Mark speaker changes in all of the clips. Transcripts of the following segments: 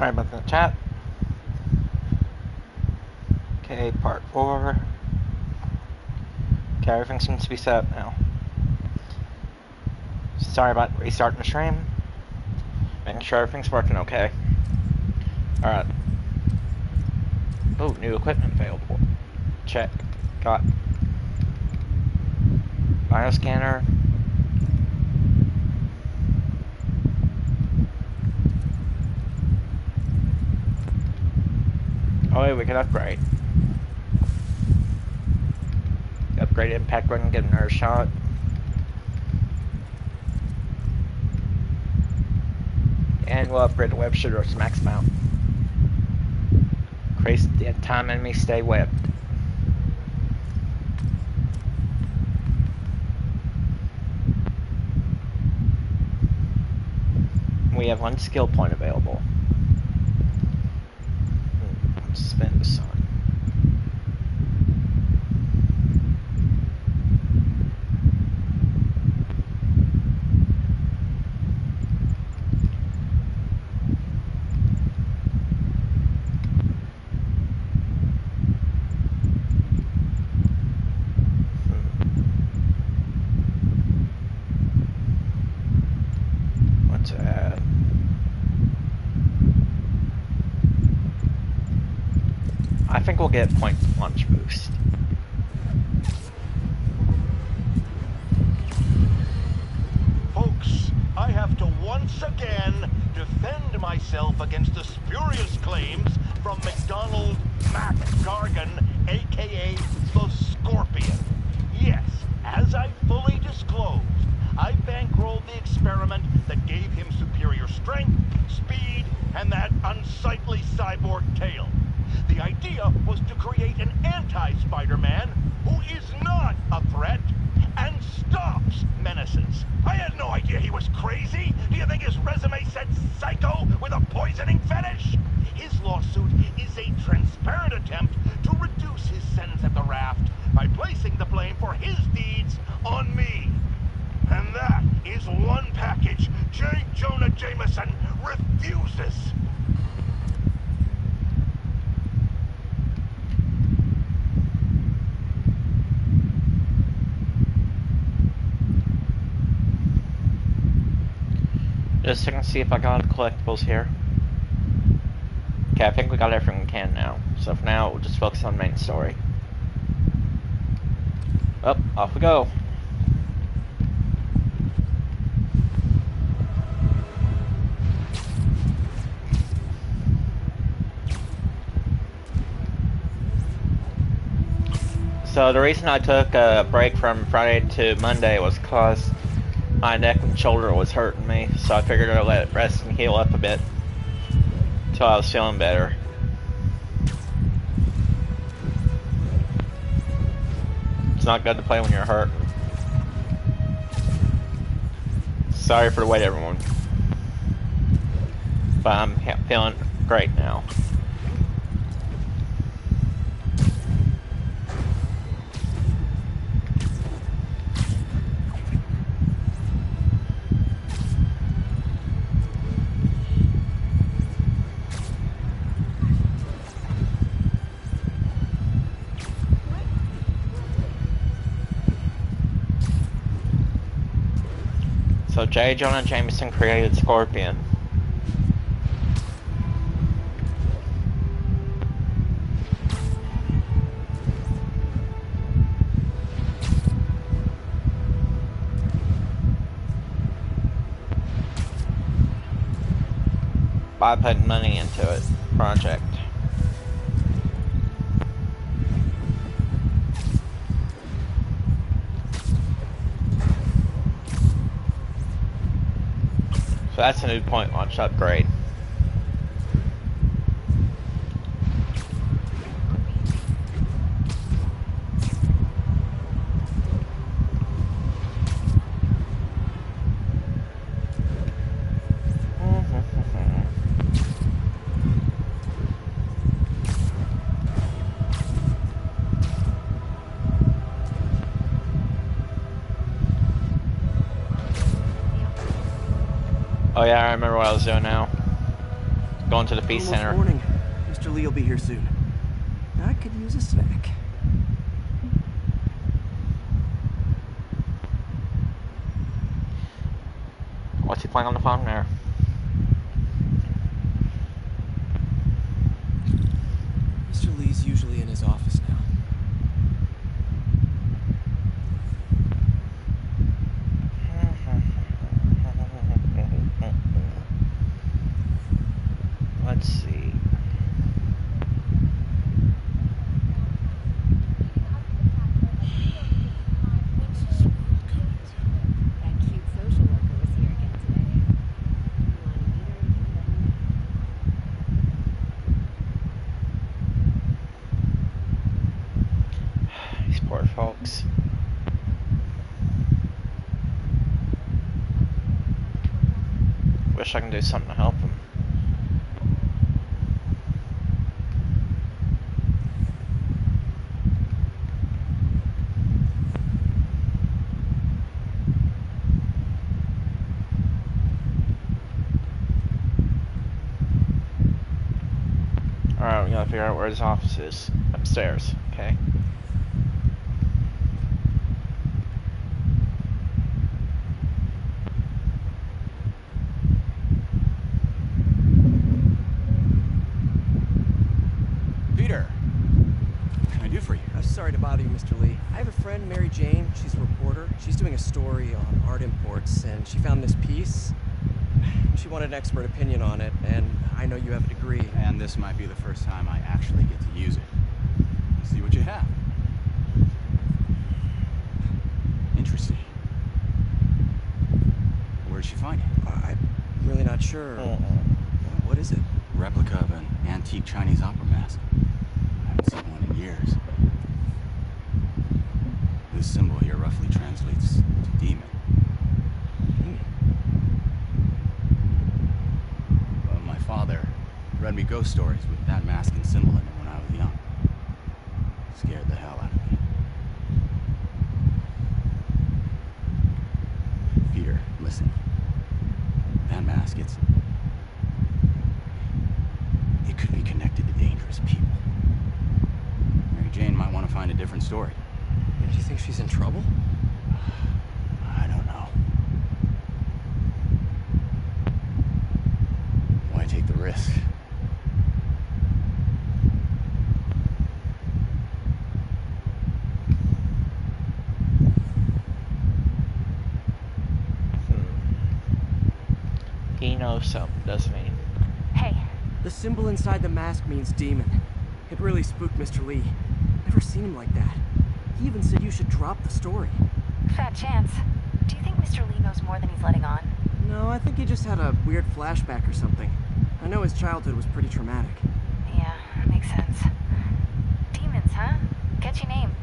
Speaker 1: Sorry about the chat. Okay, part 4. Okay, everything seems to be set up now. Sorry about restarting the stream. Making sure everything's working okay. Alright. Oh, new equipment available. Check. Got bioscanner. Oh wait, we can upgrade. Upgrade impact gun and get another shot. And we'll upgrade the web shooter to max mount. Increase the time enemies stay webbed. We have 1 skill point available. Let's spend this on. What's that? I think we'll get point launch boost.
Speaker 2: Folks, I have to once again defend myself against the spurious claims from McDonald Mac Gargan, aka the Scorpion. Yes, as I fully disclosed, I bankrolled the experiment that gave him superior strength, speed, and that unsightly cyborg tail. The idea was to create an anti-Spider-Man who is not a threat and stops menaces. I had no idea he was crazy. Do you think his resume said psycho with a poisoning fetish? His lawsuit is a transparent attempt to reduce his sentence at the raft by placing the blame for his deeds on me. And that is one package J. Jonah Jameson refuses.
Speaker 1: Just checking to see if I got collectibles here. Okay, I think we got everything we can now. So for now, we'll just focus on the main story. Up, off we go. So the reason I took a break from Friday to Monday was because my neck and shoulder was hurting me, so I figured I'd let it rest and heal up a bit until I was feeling better. It's not good to play when you're hurt. Sorry for the wait, everyone. But I'm feeling great now. So J. Jonah Jameson created Scorpion. By putting money into it. Project. So that's a new point launch upgrade. Oh yeah, I remember what I was doing now. Going to the Peace
Speaker 3: Almost
Speaker 1: Center.
Speaker 3: morning. Mr. Lee will be here soon. I could use a snack.
Speaker 1: What's he playing on the phone there?
Speaker 3: Mr. Lee's usually in his office now.
Speaker 1: Let's see.
Speaker 4: That cute social worker was here again today. You want to meet her?
Speaker 1: These poor folks. Wish I can do something to help them. Alright, we gotta figure out where his office is. Upstairs, okay?
Speaker 5: Peter, what can I do for you?
Speaker 3: Sorry to bother you, Mr. Lee. I have a friend, Mary Jane. She's a reporter. She's doing a story on art imports, and she found this piece. She wanted an expert opinion on it, and I know you have a degree.
Speaker 5: And this might be the first time I actually get to use it. Let's see what you have. Interesting. Where did she find it?
Speaker 3: I'm really not sure. What is it?
Speaker 5: Replica of an antique Chinese opera mask. I haven't seen one in years. This symbol here roughly translates to demon. Well, my father read me ghost stories with that mask and symbol in it when I was young. Scared the hell out of me. Peter, listen. That mask, it could be connected to dangerous people. Mary Jane might want to find a different story.
Speaker 3: Do you think she's in trouble?
Speaker 5: I don't know. Why take the risk?
Speaker 1: He knows something, doesn't he?
Speaker 4: Hey,
Speaker 3: The symbol inside the mask means demon. It really spooked Mr. Lee. Never seen him like that. He even said you should drop the story.
Speaker 4: fat chance. Do you think Mr. Lee knows more than he's letting on?
Speaker 3: No, I think he just had a weird flashback or something. I know his childhood was pretty traumatic.
Speaker 4: Yeah, makes sense. Demons, huh? Catchy name.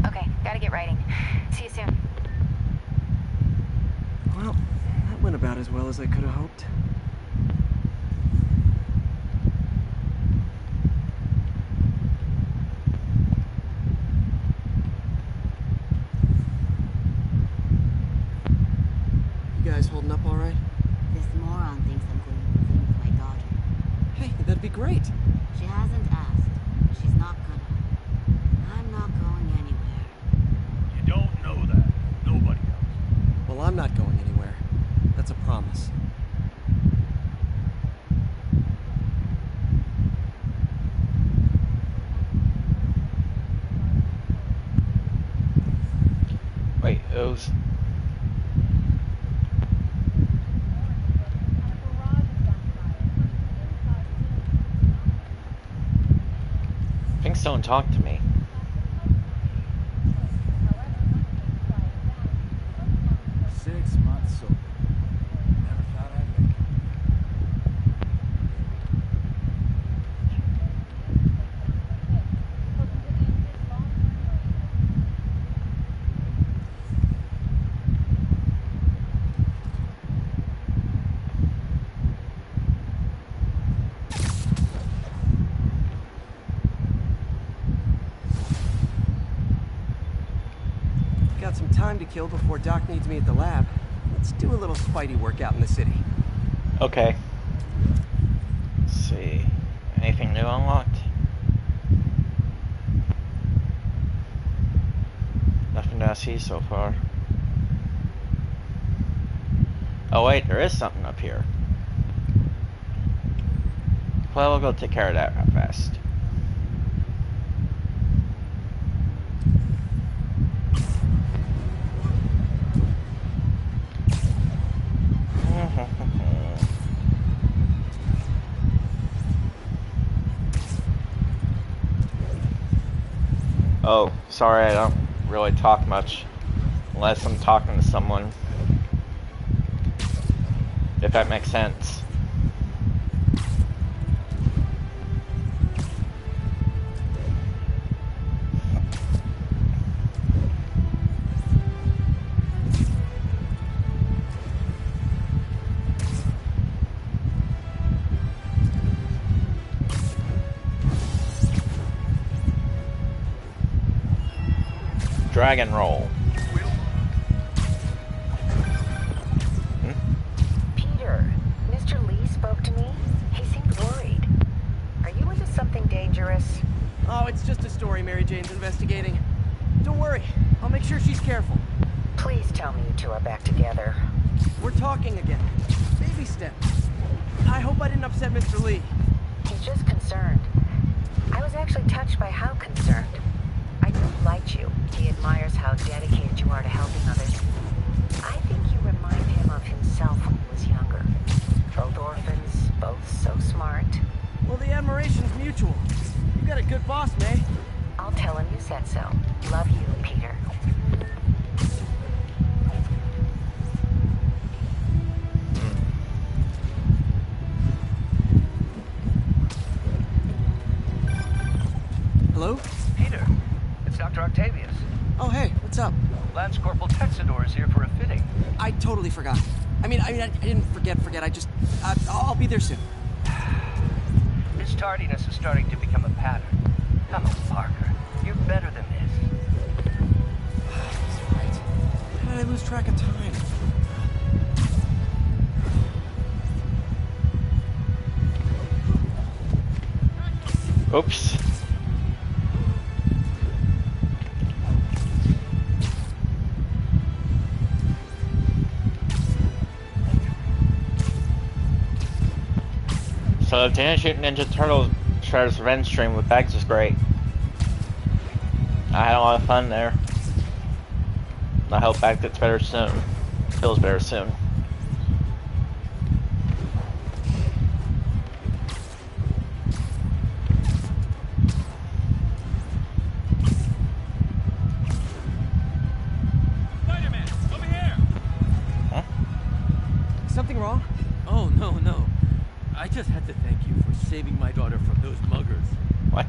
Speaker 4: Okay, gotta get writing. See you soon.
Speaker 3: Well, that went about as well as I could have hoped. You guys holding up all right?
Speaker 6: This moron thinks I'm going to move in with my daughter.
Speaker 3: Hey, that'd be great.
Speaker 6: She hasn't asked. She's not gonna. I'm not going anywhere.
Speaker 2: You don't know that. Nobody knows.
Speaker 3: Well, I'm not going anywhere. That's a promise.
Speaker 1: Wait, it was... Things don't talk to me.
Speaker 5: Months sober. Never thought I'd make it.
Speaker 3: Got some time to kill before Doc needs me at the lab. Let's do a little Spidey workout in the city.
Speaker 1: Okay. Let's see. Anything new unlocked? Nothing that I see so far. Oh wait, there is something up here. Well, we'll go take care of that real fast. Oh, sorry, I don't really talk much unless I'm talking to someone. If that makes sense. Dragon roll.
Speaker 7: Peter, Mr. Lee spoke to me. He seemed worried. Are you into something dangerous?
Speaker 3: Oh, it's just a story Mary Jane's investigating. Don't worry, I'll make sure she's careful.
Speaker 7: Please tell me you two are back together.
Speaker 3: We're talking again. Baby steps. I hope I didn't upset Mr. Lee.
Speaker 7: He's just concerned. I was actually touched by how concerned. I know he liked you. He admires how dedicated you are to helping others. I think you remind him of himself when he was younger. Both orphans, both so smart.
Speaker 3: Well, the admiration's mutual. You got a good boss, May.
Speaker 7: I'll tell him you said so. Love you, Peter.
Speaker 3: Hello?
Speaker 8: Peter, it's Dr. Octavius.
Speaker 3: Oh, hey, what's up?
Speaker 8: Lance Corporal Texador is here for a fitting.
Speaker 3: I totally forgot. I didn't forget. I'll be there soon.
Speaker 8: This tardiness is starting to become a pattern. Come on, Parker. You're better than this.
Speaker 3: That's right. How did I lose track of time?
Speaker 1: Oops. So Teenage Mutant Ninja Turtles Shredder's Revenge stream with Bags was great. I had a lot of fun there. I hope Bags gets better soon. Feels better soon.
Speaker 9: Spider-Man, over here!
Speaker 1: Huh?
Speaker 3: Something wrong?
Speaker 9: Oh, no. I just had to thank you for saving my daughter from those muggers.
Speaker 1: What?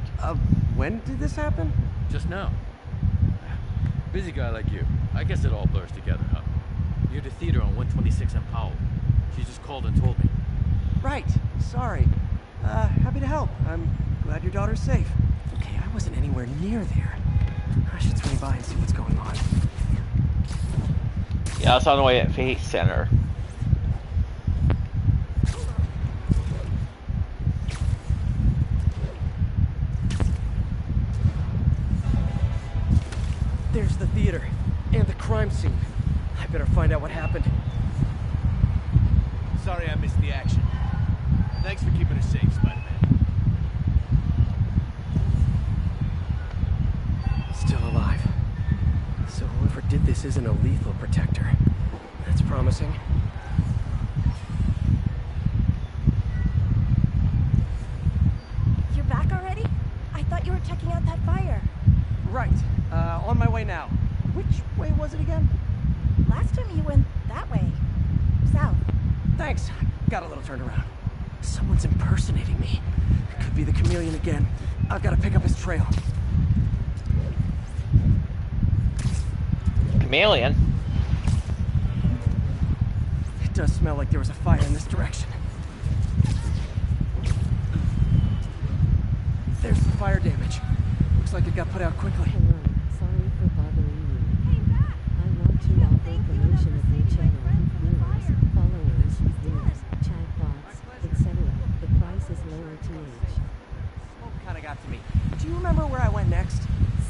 Speaker 3: When did this happen?
Speaker 9: Just now. Busy guy like you. I guess it all blurs together, huh? Near the theater on 126 and Powell. She just called and told me.
Speaker 3: Right. Sorry. Happy to help. I'm glad your daughter's safe. Okay, I wasn't anywhere near there. I should swing by and see what's going on.
Speaker 1: Yeah, I was on the way at Fate Center.
Speaker 3: There's the theater and the crime scene. I better find out what happened.
Speaker 9: Sorry I missed the action. Thanks for keeping us safe, Spider-Man.
Speaker 3: Still alive. So whoever did this isn't a lethal protector. That's promising.
Speaker 10: You're back already? I thought you were checking out that fire.
Speaker 3: Right. On my way now. Which way was it again?
Speaker 10: Last time you went that way. South.
Speaker 3: Thanks. Got a little turned around. Someone's impersonating me. It could be the chameleon again. I've got to pick up his trail.
Speaker 1: Chameleon?
Speaker 3: It does smell like there was a fire in this direction. There's the fire damage. Looks like it got put out quickly.
Speaker 11: Hello, sorry for bothering you. I want to offer promotion of your channel with viewers, followers, views, chatbots, etc. The price is lower to each.
Speaker 3: kind of got to me. Do you remember where I went next?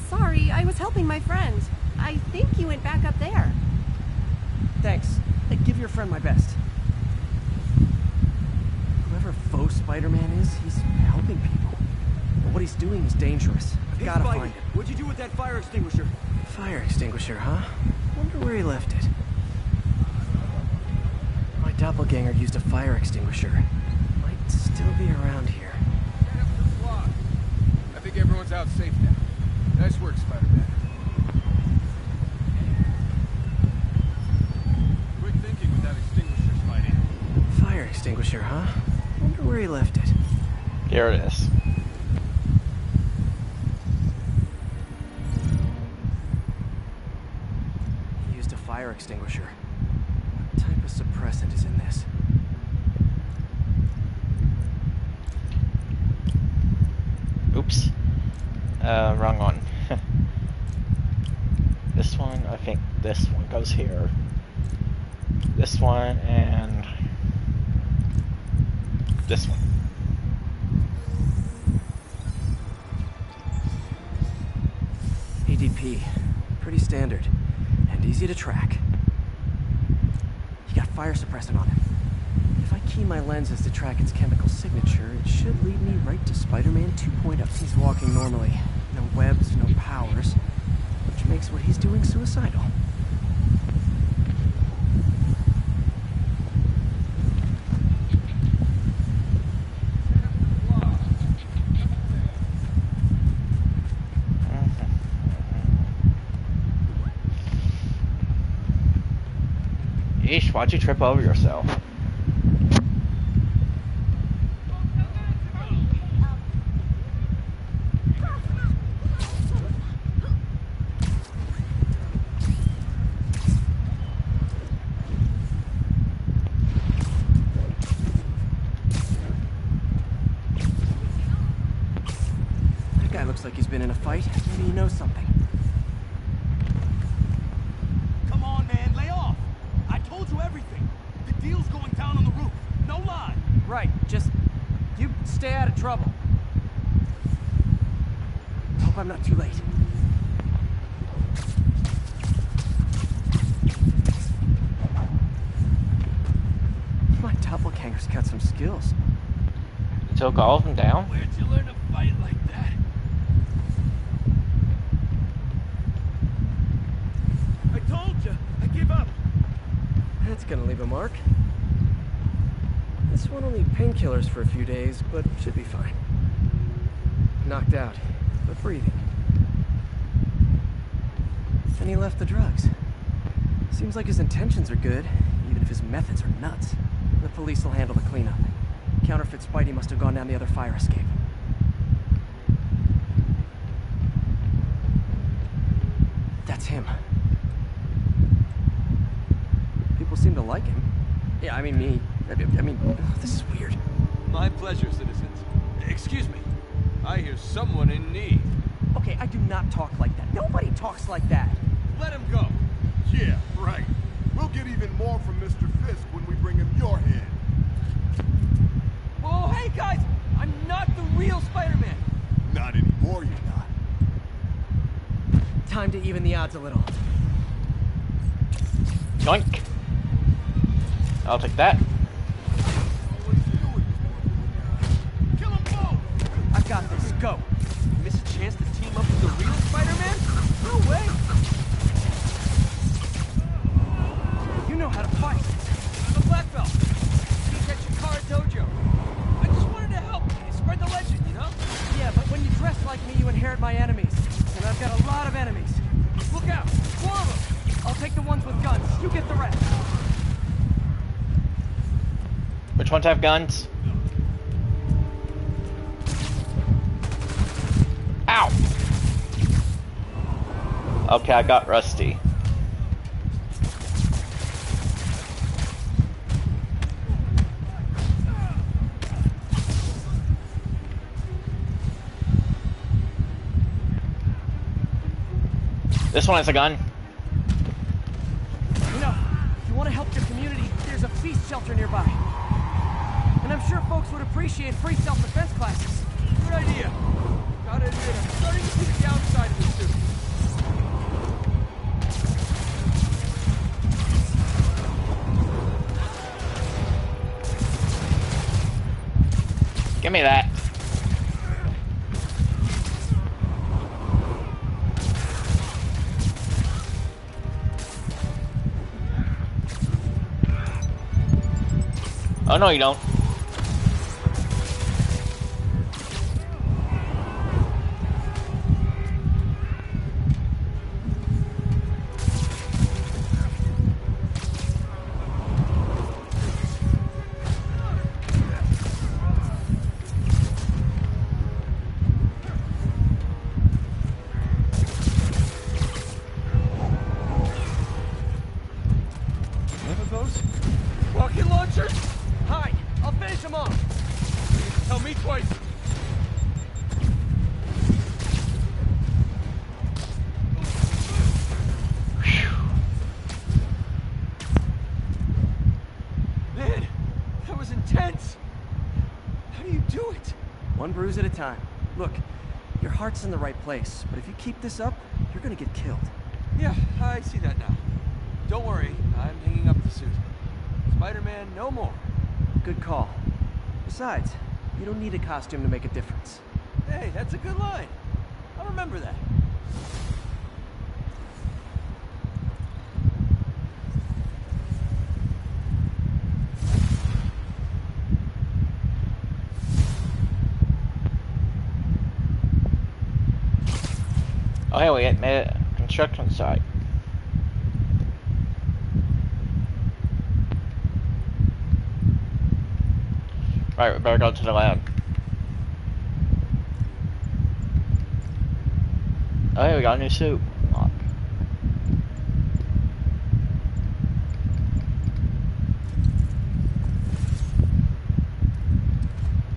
Speaker 10: Sorry, I was helping my friend. I think you went back up there.
Speaker 3: Thanks. Hey, give your friend my best. Whoever faux Spider-Man is, he's helping people. But what he's doing is dangerous. I've gotta find him.
Speaker 12: What'd you do with that fire extinguisher?
Speaker 3: Fire extinguisher, huh? Wonder where he left it. My doppelganger used a fire extinguisher. Might still be around here.
Speaker 12: I think everyone's out safe now. Nice work, Spider-Man. Quick thinking with that extinguisher, Spidey.
Speaker 3: Fire extinguisher, huh? Wonder where he left it.
Speaker 1: Here it is.
Speaker 3: He used a fire extinguisher. What type of suppressant is in this?
Speaker 1: Oops. Wrong one. This one, I think this one goes here. This one and this one.
Speaker 3: ADP. Pretty standard. And easy to track. You got fire suppressant on it. If I key my lenses to track its chemical signature, it should lead me right to Spider-Man 2.0. He's walking normally. No webs, no powers. Which makes what he's doing suicidal.
Speaker 1: Yeesh, why'd you trip over yourself?
Speaker 3: That guy looks like he's been in a fight. Maybe he knows something.
Speaker 12: Come on, man, lay off! I told you everything. The deal's going down on the roof. No lie.
Speaker 3: Right, just... you stay out of trouble. Hope I'm not too late. My doppelganger's got some skills.
Speaker 1: You took all of them down?
Speaker 12: Where'd you learn to fight like that? I told you. I give up.
Speaker 3: That's gonna leave a mark. This one will need painkillers for a few days, but should be fine. Knocked out, but breathing. And he left the drugs. Seems like his intentions are good, even if his methods are nuts. The police will handle the cleanup. Counterfeit Spidey must have gone down the other fire escape. That's him. People seem to like him. Yeah, I mean me. I mean, this is weird.
Speaker 12: My pleasure, citizens. Excuse me. I hear someone in need.
Speaker 3: Okay, I do not talk like that. Nobody talks like that.
Speaker 12: Let him go.
Speaker 13: Yeah, right. We'll get even more from Mr. Fisk when we bring him your head.
Speaker 12: Whoa, hey guys! I'm not the real Spider-Man.
Speaker 13: Not anymore, you're not.
Speaker 3: Time to even the odds a little.
Speaker 1: Yoink. I'll take that.
Speaker 12: Kill them both!
Speaker 3: I've got this. Go.
Speaker 12: Miss a chance to team up with the real Spider-Man? No way!
Speaker 3: You know how to fight.
Speaker 12: I'm a black belt. Teach at Chikara Dojo. I just wanted to help. Spread the legend, you know?
Speaker 3: Yeah, but when you dress like me, you inherit my enemies. And I've got a lot of enemies.
Speaker 12: Look out! 4 of them!
Speaker 3: I'll take the ones with guns. You get the rest.
Speaker 1: Which ones have guns? Ow! Okay, I got Rusty. This one has a gun.
Speaker 3: You know, if you want to help your community, there's a feast shelter nearby. And I'm sure folks would appreciate free self-defense classes.
Speaker 12: Good idea. Gotta admit, I'm starting to see the downside of this suit.
Speaker 1: Give me that. Oh no, you don't.
Speaker 12: One of those rocket launchers? Hide! I'll finish him off! Tell me twice! Man, that was intense! How do you do it?
Speaker 3: One bruise at a time. Look, your heart's in the right place, but if you keep this up, you're gonna get killed.
Speaker 12: Yeah, I see that now. Don't worry, I'm hanging up the suit. Spider-Man, no more.
Speaker 3: Good call. Besides, you don't need a costume to make a difference.
Speaker 12: Hey, that's a good line. I'll remember that.
Speaker 1: Oh, hey, we made a construction site. Right, we better go to the lab. Oh, hey, we got a new suit. Lock.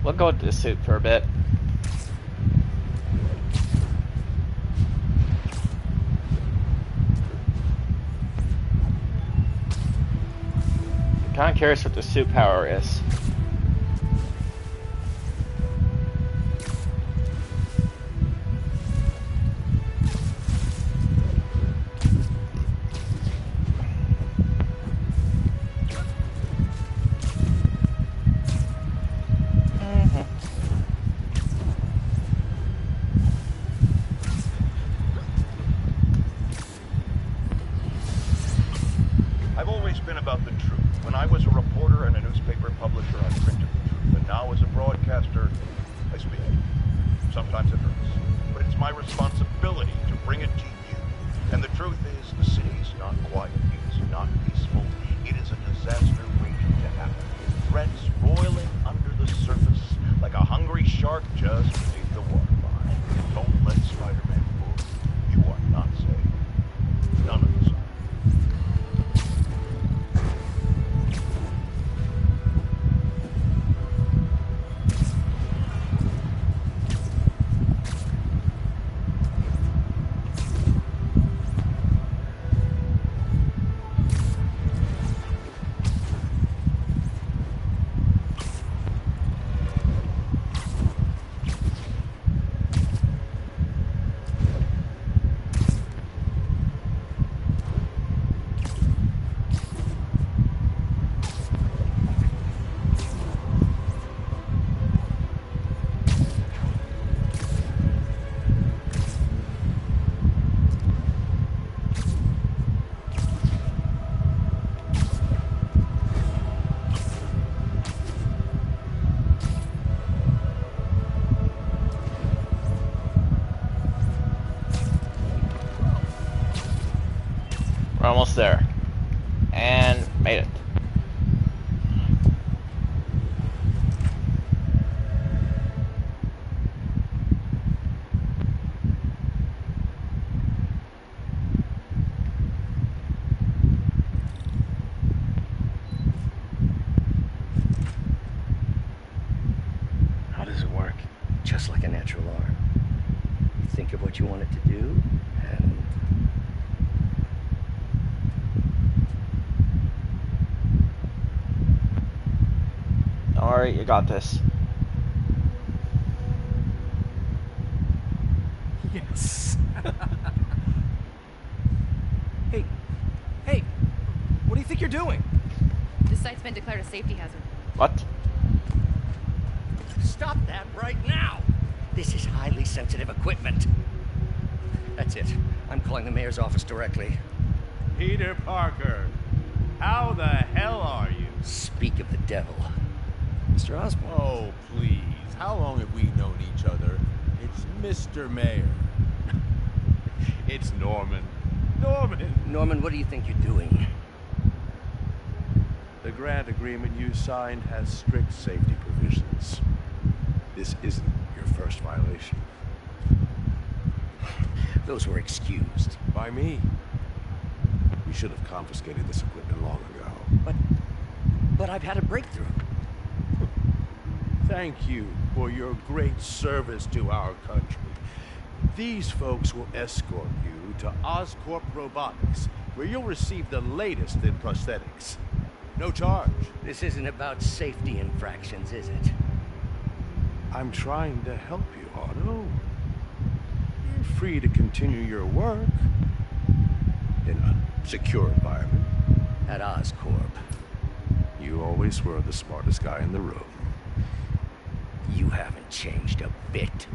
Speaker 1: We'll go with this suit for a bit. Kind of curious what the suit power is.
Speaker 2: I've always been about the truth. When I was a reporter and a newspaper publisher, I printed the truth. And now as a broadcaster, I speak. Sometimes it hurts. But it's my responsibility to bring it to you. And the truth is, the city is not quiet. It is not peaceful. It is a disaster waiting to happen. Threats roiling under the surface like a hungry shark just beneath the waterline. Don't let Spider-Man fool you. You are not safe. None of us are.
Speaker 1: We're almost there. And made it.
Speaker 14: How does it work? Just like a natural arm. You think of what you want it to do, and
Speaker 1: Don't worry, you got this.
Speaker 3: think you're doing?
Speaker 10: This site's been declared a safety hazard.
Speaker 1: What?
Speaker 14: Stop that right now! This is highly sensitive equipment. That's it. I'm calling the mayor's office directly.
Speaker 15: Peter Parker, how the hell are you?
Speaker 14: Speak of the devil. Mr. Osborn.
Speaker 15: Oh, please. How long have we known each other? It's Mr. Mayor. It's Norman. Norman!
Speaker 14: Norman, what do you think you're doing?
Speaker 15: The grant agreement you signed has strict safety provisions. This isn't your first violation.
Speaker 14: Those were excused.
Speaker 15: By me. We should have confiscated this equipment long ago.
Speaker 14: But I've had a breakthrough.
Speaker 15: Thank you for your great service to our country. These folks will escort you to Oscorp Robotics, where you'll receive the latest in prosthetics. No charge.
Speaker 14: This isn't about safety infractions, is it?
Speaker 15: I'm trying to help you, Otto. You're free to continue your work in a secure environment.
Speaker 14: At Oscorp.
Speaker 15: You always were the smartest guy in the room.
Speaker 14: You haven't changed a bit.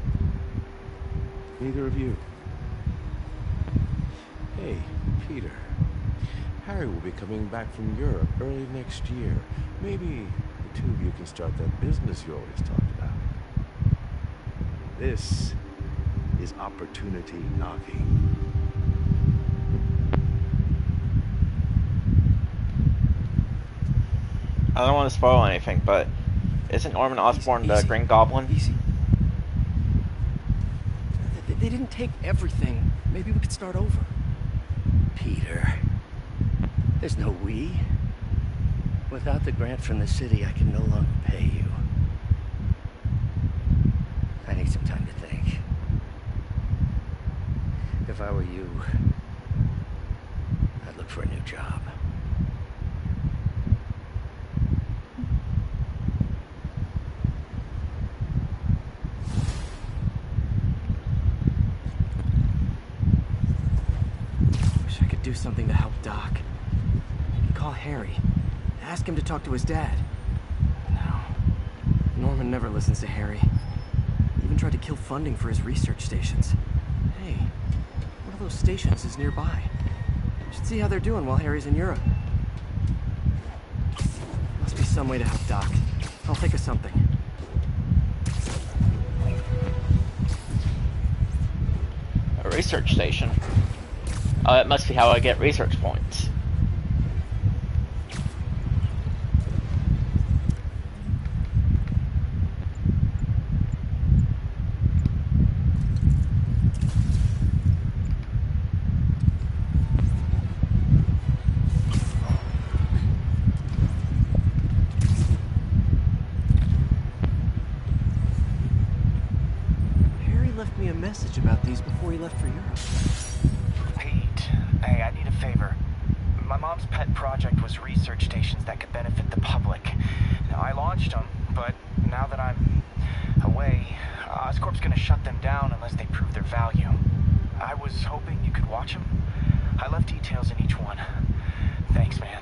Speaker 15: Neither of you. Hey, Peter. Harry will be coming back from Europe early next year. Maybe the two of you can start that business you always talked about. This is opportunity knocking.
Speaker 1: I don't want to spoil anything, but isn't Norman Osborn the Green Goblin?
Speaker 3: Easy. They didn't take everything. Maybe we could start over.
Speaker 14: Peter, there's no we. Without the grant from the city, I can no longer pay you. I need some time to think. If I were you, I'd look for a new job.
Speaker 3: Wish I could do something to help Doc. Maybe call Harry. Ask him to talk to his dad. No. Norman never listens to Harry. Even tried to kill funding for his research stations. Hey, one of those stations is nearby. Should see how they're doing while Harry's in Europe. Must be some way to help Doc. I'll think of something.
Speaker 1: A research station? Oh, that must be how I get research points.
Speaker 3: Message about these before he left for Europe.
Speaker 16: Pete, hey, I need a favor. My mom's pet project was research stations that could benefit the public. Now, I launched them, but now that I'm away, Oscorp's gonna shut them down unless they prove their value. I was hoping you could watch them. I left details in each one. Thanks, man.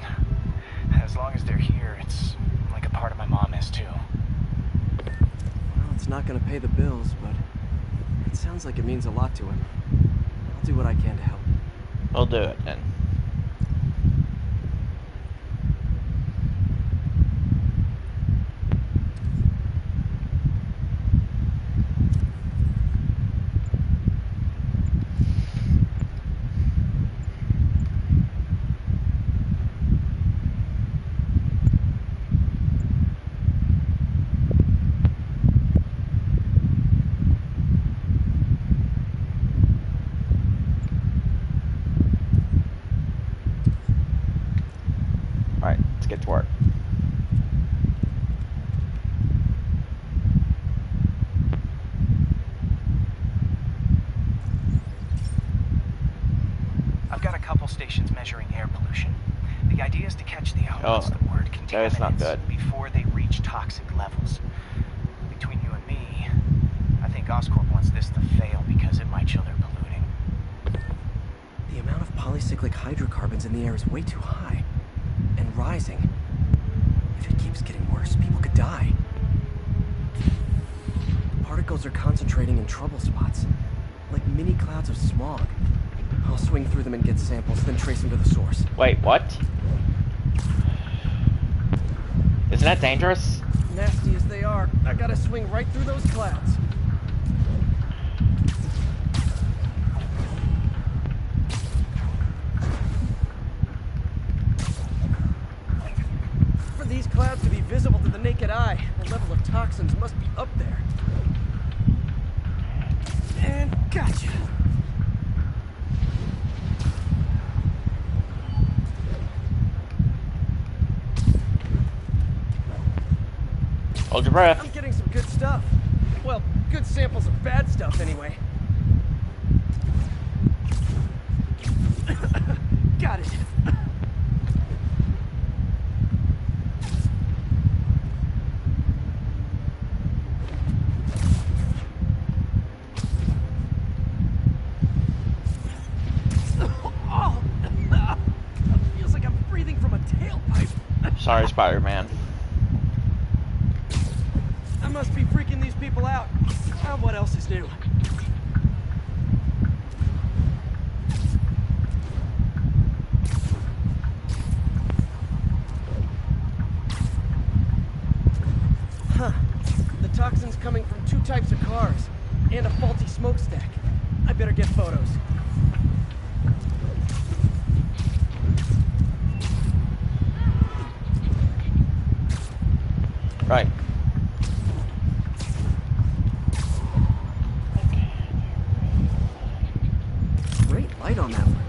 Speaker 16: As long as they're here, it's like a part of my mom is too.
Speaker 3: Well, it's not gonna pay the bills, but it sounds like it means a lot to him. I'll do what I can to help.
Speaker 1: We'll do it then. To work.
Speaker 16: I've got a couple stations measuring air pollution. The idea is to catch the word contaminants before they reach toxic levels. Between you and me, I think Oscorp wants this to fail because it might show they're polluting.
Speaker 3: The amount of polycyclic hydrocarbons in the air is way too high. and rising. If it keeps getting worse, people could die. The particles are concentrating in trouble spots, like mini clouds of smog. I'll swing through them and get samples, then trace them to the source.
Speaker 1: Wait, what? Isn't that dangerous?
Speaker 3: Nasty as they are, I gotta swing right through those clouds. For these clouds to be visible to the naked eye, the level of toxins must be up there. And gotcha.
Speaker 1: Hold your breath.
Speaker 3: I'm getting some good stuff. Well, good samples of bad stuff anyway. Got it. Feels like I'm breathing from a tailpipe.
Speaker 1: Sorry, Spider-Man.
Speaker 3: I must be freaking these people out. What else is new? Huh. The toxin's coming from 2 types of cars and a faulty smokestack. I better get photos.
Speaker 1: Right.
Speaker 3: Great light on that one.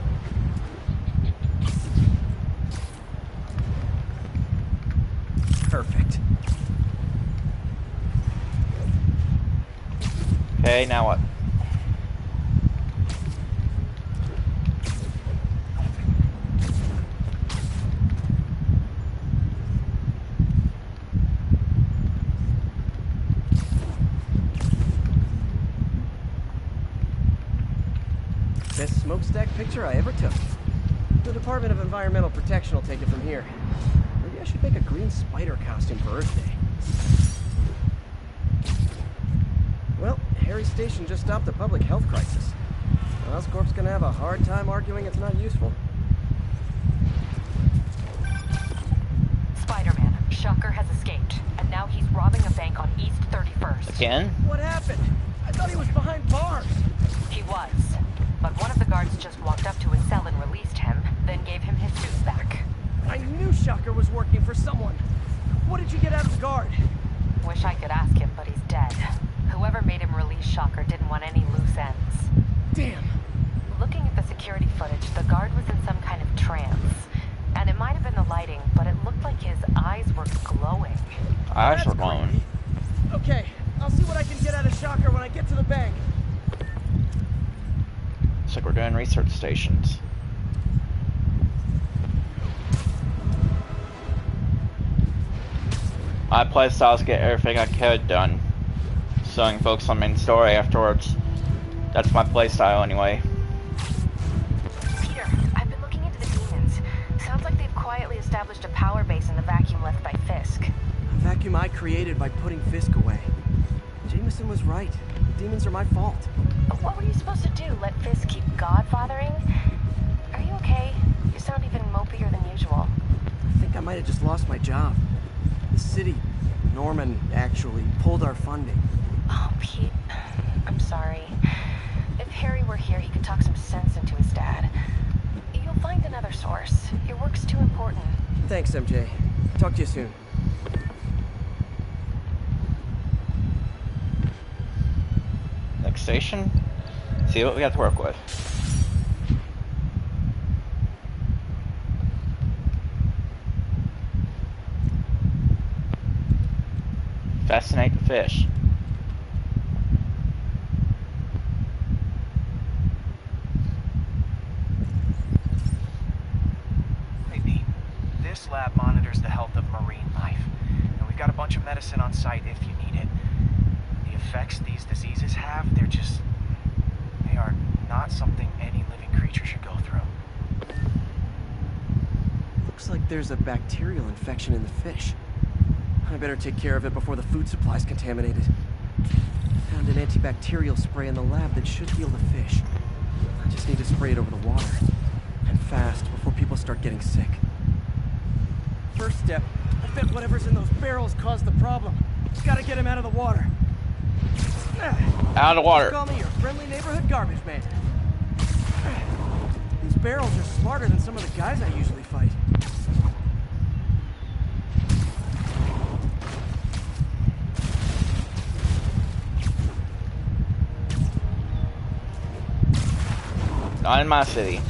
Speaker 3: Perfect.
Speaker 1: Okay, now what?
Speaker 3: Best smokestack picture I ever took. The Department of Environmental Protection will take it from here. Maybe I should make a green spider costume for Earth Day. Well, Harry Station just stopped a public health crisis. Oscorp's gonna have a hard time arguing it's not useful.
Speaker 17: Spider-Man, Shocker has escaped, and now he's robbing a bank on East 31st.
Speaker 1: Again?
Speaker 3: What happened? I thought he was behind bars.
Speaker 17: He was. But one of the guards just walked up to his cell and released him, then gave him his suit back.
Speaker 3: I knew Shocker was working for someone. What did you get out of the guard?
Speaker 17: Wish I could ask him, but he's dead. Whoever made him release Shocker didn't want any loose ends.
Speaker 3: Damn.
Speaker 17: Looking at the security footage, the guard was in some kind of trance. And it might have been the lighting, but it looked like his eyes were glowing.
Speaker 1: Eyes were glowing.
Speaker 3: Okay, I'll see what I can get out of Shocker when I get to the bank.
Speaker 1: Looks like we're doing research stations. I played styles to get everything I could done, so I can focus on main story afterwards. That's my playstyle anyway.
Speaker 4: Peter, I've been looking into the demons. Sounds like they've quietly established a power base in the vacuum left by Fisk.
Speaker 3: A vacuum I created by putting Fisk away. Jameson was right. Demons are my fault.
Speaker 4: What were you supposed to do? Let Fisk keep godfathering? Are you okay? You sound even mopier than usual.
Speaker 3: I think I might have just lost my job. The city, Norman, actually, pulled our funding.
Speaker 4: Oh, Pete. I'm sorry. If Harry were here, he could talk some sense into his dad. You'll find another source. Your work's too important.
Speaker 3: Thanks, MJ. Talk to you soon.
Speaker 1: Next station. See what we got to work with. Fascinate the fish.
Speaker 16: Hey, Pete. This lab monitors the health of marine life. And we've got a bunch of medicine on site if you need it. The effects these diseases have, they are not something any living creature should go through.
Speaker 15: Looks
Speaker 3: Looks like there's a bacterial infection in the fish. I better take care of it before the food supply's contaminated. Found an antibacterial spray in the lab that should heal the fish. I just need to spray it over the water. And fast, before people start getting sick. First step, I bet whatever's in those barrels caused the problem. Gotta get him out of the water.
Speaker 1: Out of the water.
Speaker 3: Call me your friendly neighborhood garbage man. These barrels are smarter than some of the guys I usually fight.
Speaker 1: Not in my city.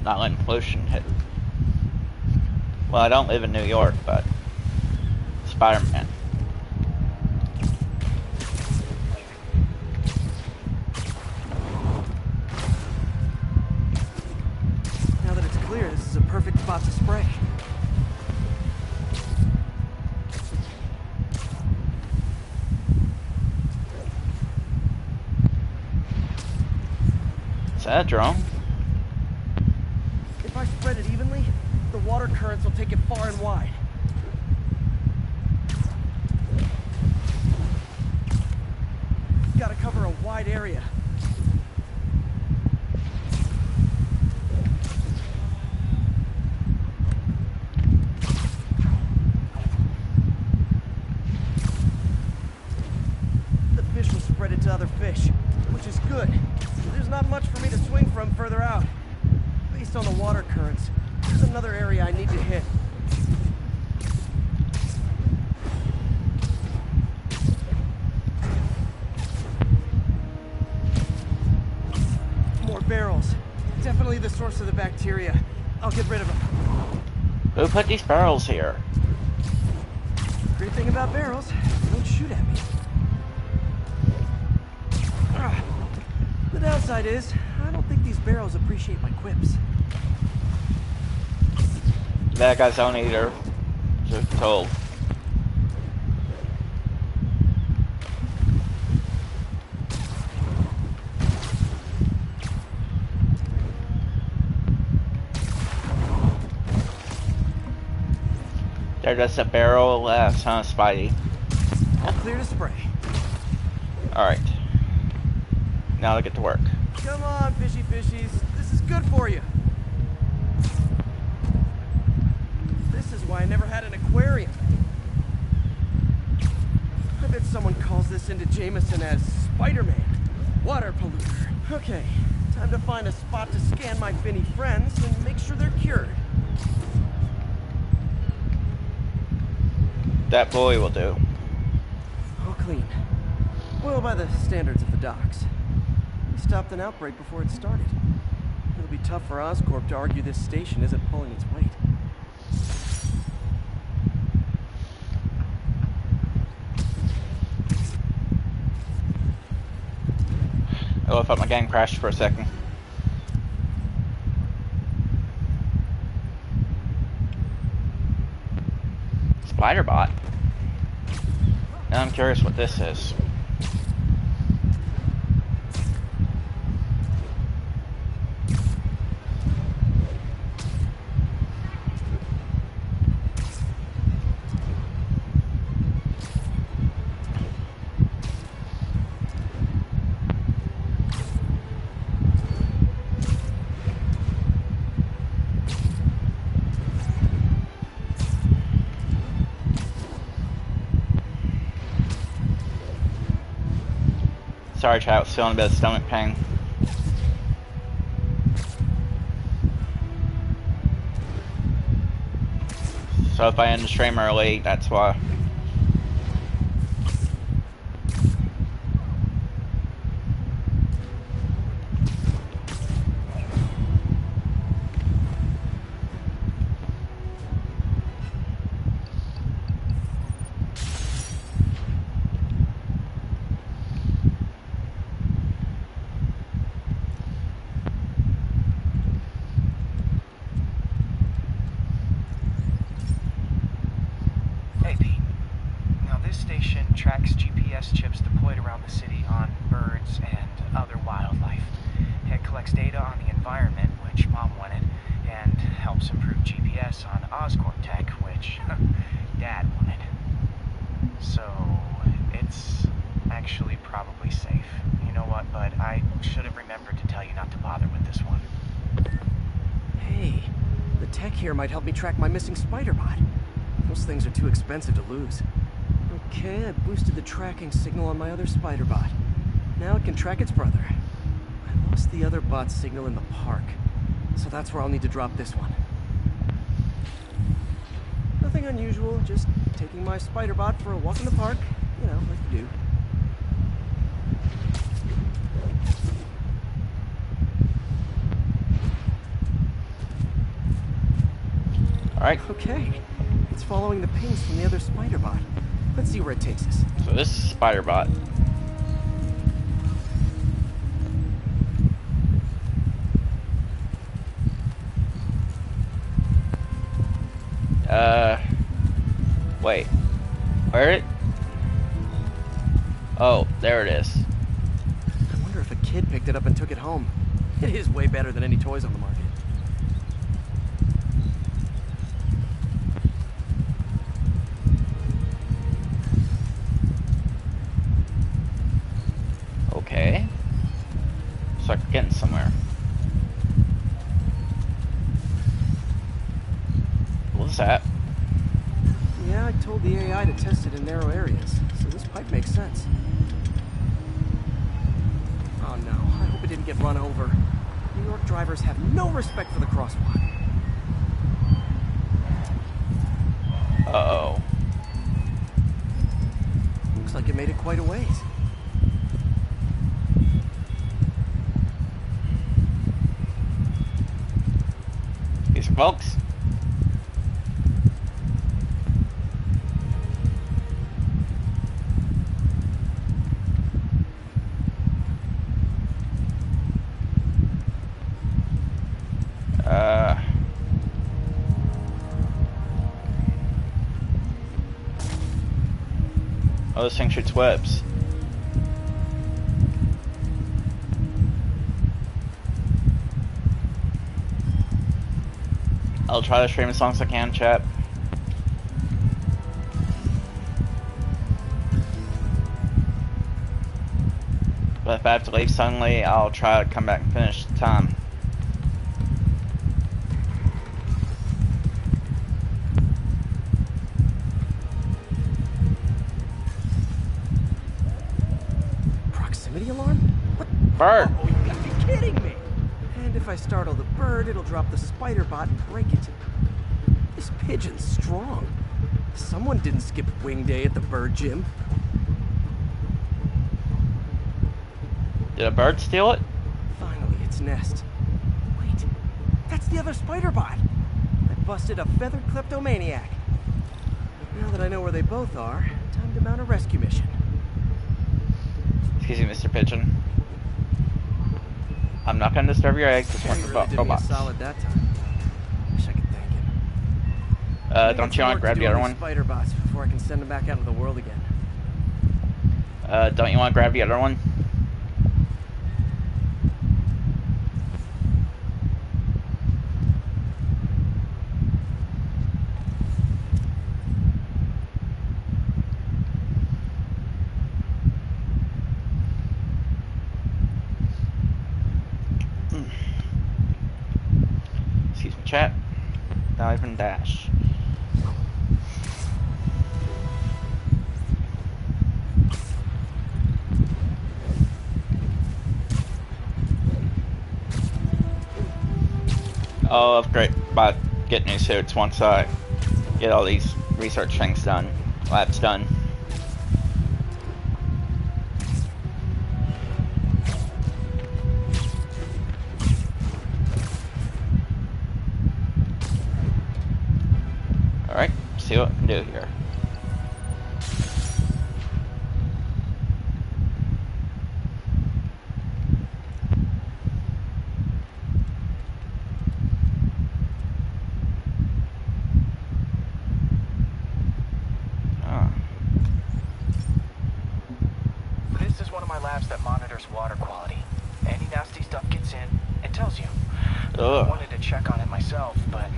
Speaker 1: Not letting pollution hit. Well, I don't live in New York, but Spider-Man.
Speaker 3: Now that it's clear, this is a perfect spot to spray.
Speaker 1: Is that a drone?
Speaker 3: If I spread it evenly, the water currents will take it far and wide. Gotta cover a wide area. The fish will spread it to other fish, which is good. There's not much for me to swing from further out. Based on the water currents, there's another area I need to hit. More barrels. Definitely the source of the bacteria. I'll get rid of them.
Speaker 1: Who put these barrels here?
Speaker 3: Great thing about barrels, they don't shoot at me. The downside is, I don't think these barrels appreciate my quips.
Speaker 1: That guys don't either. Just told. They're just a barrel less, huh, Spidey?
Speaker 3: All clear to spray.
Speaker 1: Alright. Now to get to work.
Speaker 3: Come on, fishy fishies. This is good for you. This is why I never had an aquarium. I bet someone calls this into Jameson as Spider-Man. Water polluter. Okay, time to find a spot to scan my finny friends and make sure they're cured.
Speaker 1: That boy will do.
Speaker 3: All clean. Well, by the standards of the docks. We stopped an outbreak before it started. It'll be tough for Oscorp to argue this station isn't pulling its weight.
Speaker 1: Oh, I thought my game crashed for a second. Spider-Bot. Now I'm curious what this is. Sorry, chat, I was feeling a bit of stomach pain. So if I end the stream early, that's why.
Speaker 8: Hey, Pete.
Speaker 16: but I should have remembered to tell you not to bother with this one.
Speaker 3: Hey, the tech here might help me track my missing spider-bot. Those things are too expensive to lose. Okay, I boosted the tracking signal on my other spider-bot. Now it can track its brother. I lost the other bot's signal in the park, so that's where I'll need to drop this one. Nothing unusual, just taking my spider-bot for a walk in the park. You know, like you do.
Speaker 1: Alright.
Speaker 3: Okay. It's following the pings from the other spider-bot. Let's see where it takes us.
Speaker 1: So this is spider-bot. Wait. Where it? Oh, there it is.
Speaker 3: I wonder if a kid picked it up and took it home. It is way better than any toys on the market.
Speaker 1: Okay. Looks like we're getting somewhere. What's that?
Speaker 3: Yeah, I told the AI to test it in narrow areas, so this pipe makes sense. Oh no, I hope it didn't get run over. New York drivers have no respect for the crosswalk.
Speaker 1: Uh-oh.
Speaker 3: Looks like it made it quite a ways.
Speaker 1: These are folks. Oh, this thing shoots webs. I'll try to stream as long as I can, chat. But if I have to leave suddenly, I'll try to come back and finish the time.
Speaker 3: Proximity alarm? What?
Speaker 1: Bird!
Speaker 3: Oh, you gotta be kidding me! And if I startle the bird, it'll drop the spider bot and break it. This pigeon's strong. Someone didn't skip wing day at the bird gym.
Speaker 1: Did a bird steal it?
Speaker 3: Finally, its nest. Wait, that's the other spider bot. I busted a feathered kleptomaniac. Now that I know where they both are, time to mount a rescue mission.
Speaker 1: Excuse me, Mr. Pigeon. I'm not gonna disturb your eggs. Just want
Speaker 3: He
Speaker 1: the
Speaker 3: really did me a
Speaker 1: robots.
Speaker 3: solid that time. Wish I could thank him.
Speaker 1: Don't you want to grab the other one?
Speaker 3: Spider bots before I can send them back out into the world again.
Speaker 1: Don't you want to grab the other one? Excuse me, chat. Dive and dash. I'll upgrade by getting new suits once I get all these research things done, labs done. Alright, see what I can do here.
Speaker 16: This is one of my labs that monitors water quality. Any nasty stuff gets in, it tells you.
Speaker 1: Ugh.
Speaker 16: I wanted to check on it myself, but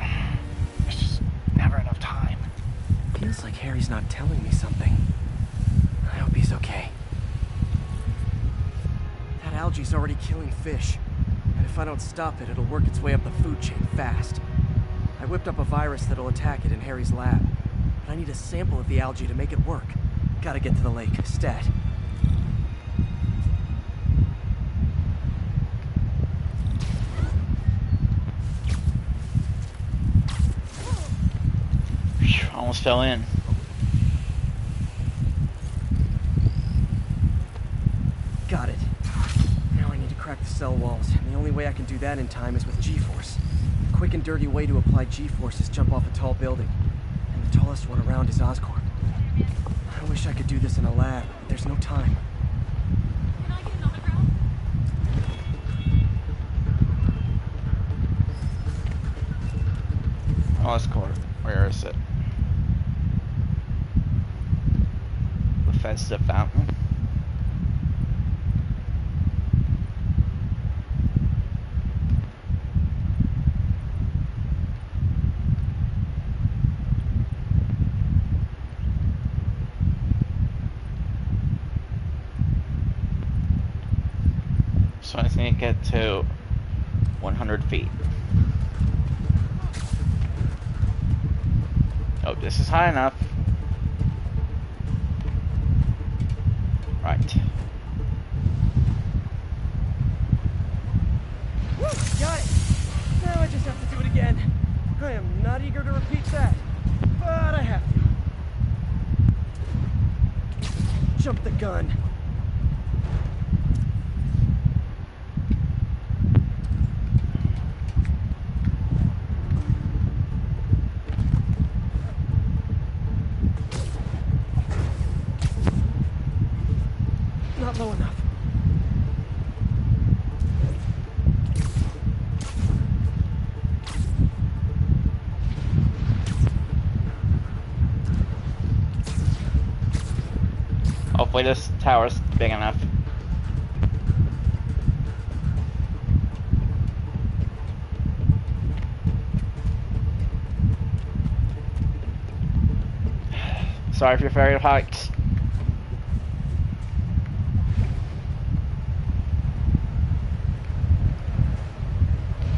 Speaker 16: there's just never enough time.
Speaker 3: Feels like Harry's not telling me something. I hope he's okay. That algae's already killing fish. And if I don't stop it, it'll work its way up the food chain fast. I whipped up a virus that'll attack it in Harry's lab. But I need a sample of the algae to make it work. Gotta get to the lake, stat.
Speaker 1: Almost fell in.
Speaker 3: Got it. Now I need to crack the cell walls, and the only way I can do that in time is with G-force. The quick and dirty way to apply G-force is jump off a tall building, and the tallest one around is Oscorp. I wish I could do this in a lab, but there's no time.
Speaker 1: Oscorp, where is it? Bethesda Fountain. So I just need to get to 100 feet. Oh, this is high enough. Right.
Speaker 3: Woo! Got it! Now I just have to do it again. I am not eager to repeat that, but I have to. Jump the gun. Not low enough.
Speaker 1: Hopefully this tower's big enough. Sorry for your fairy heights.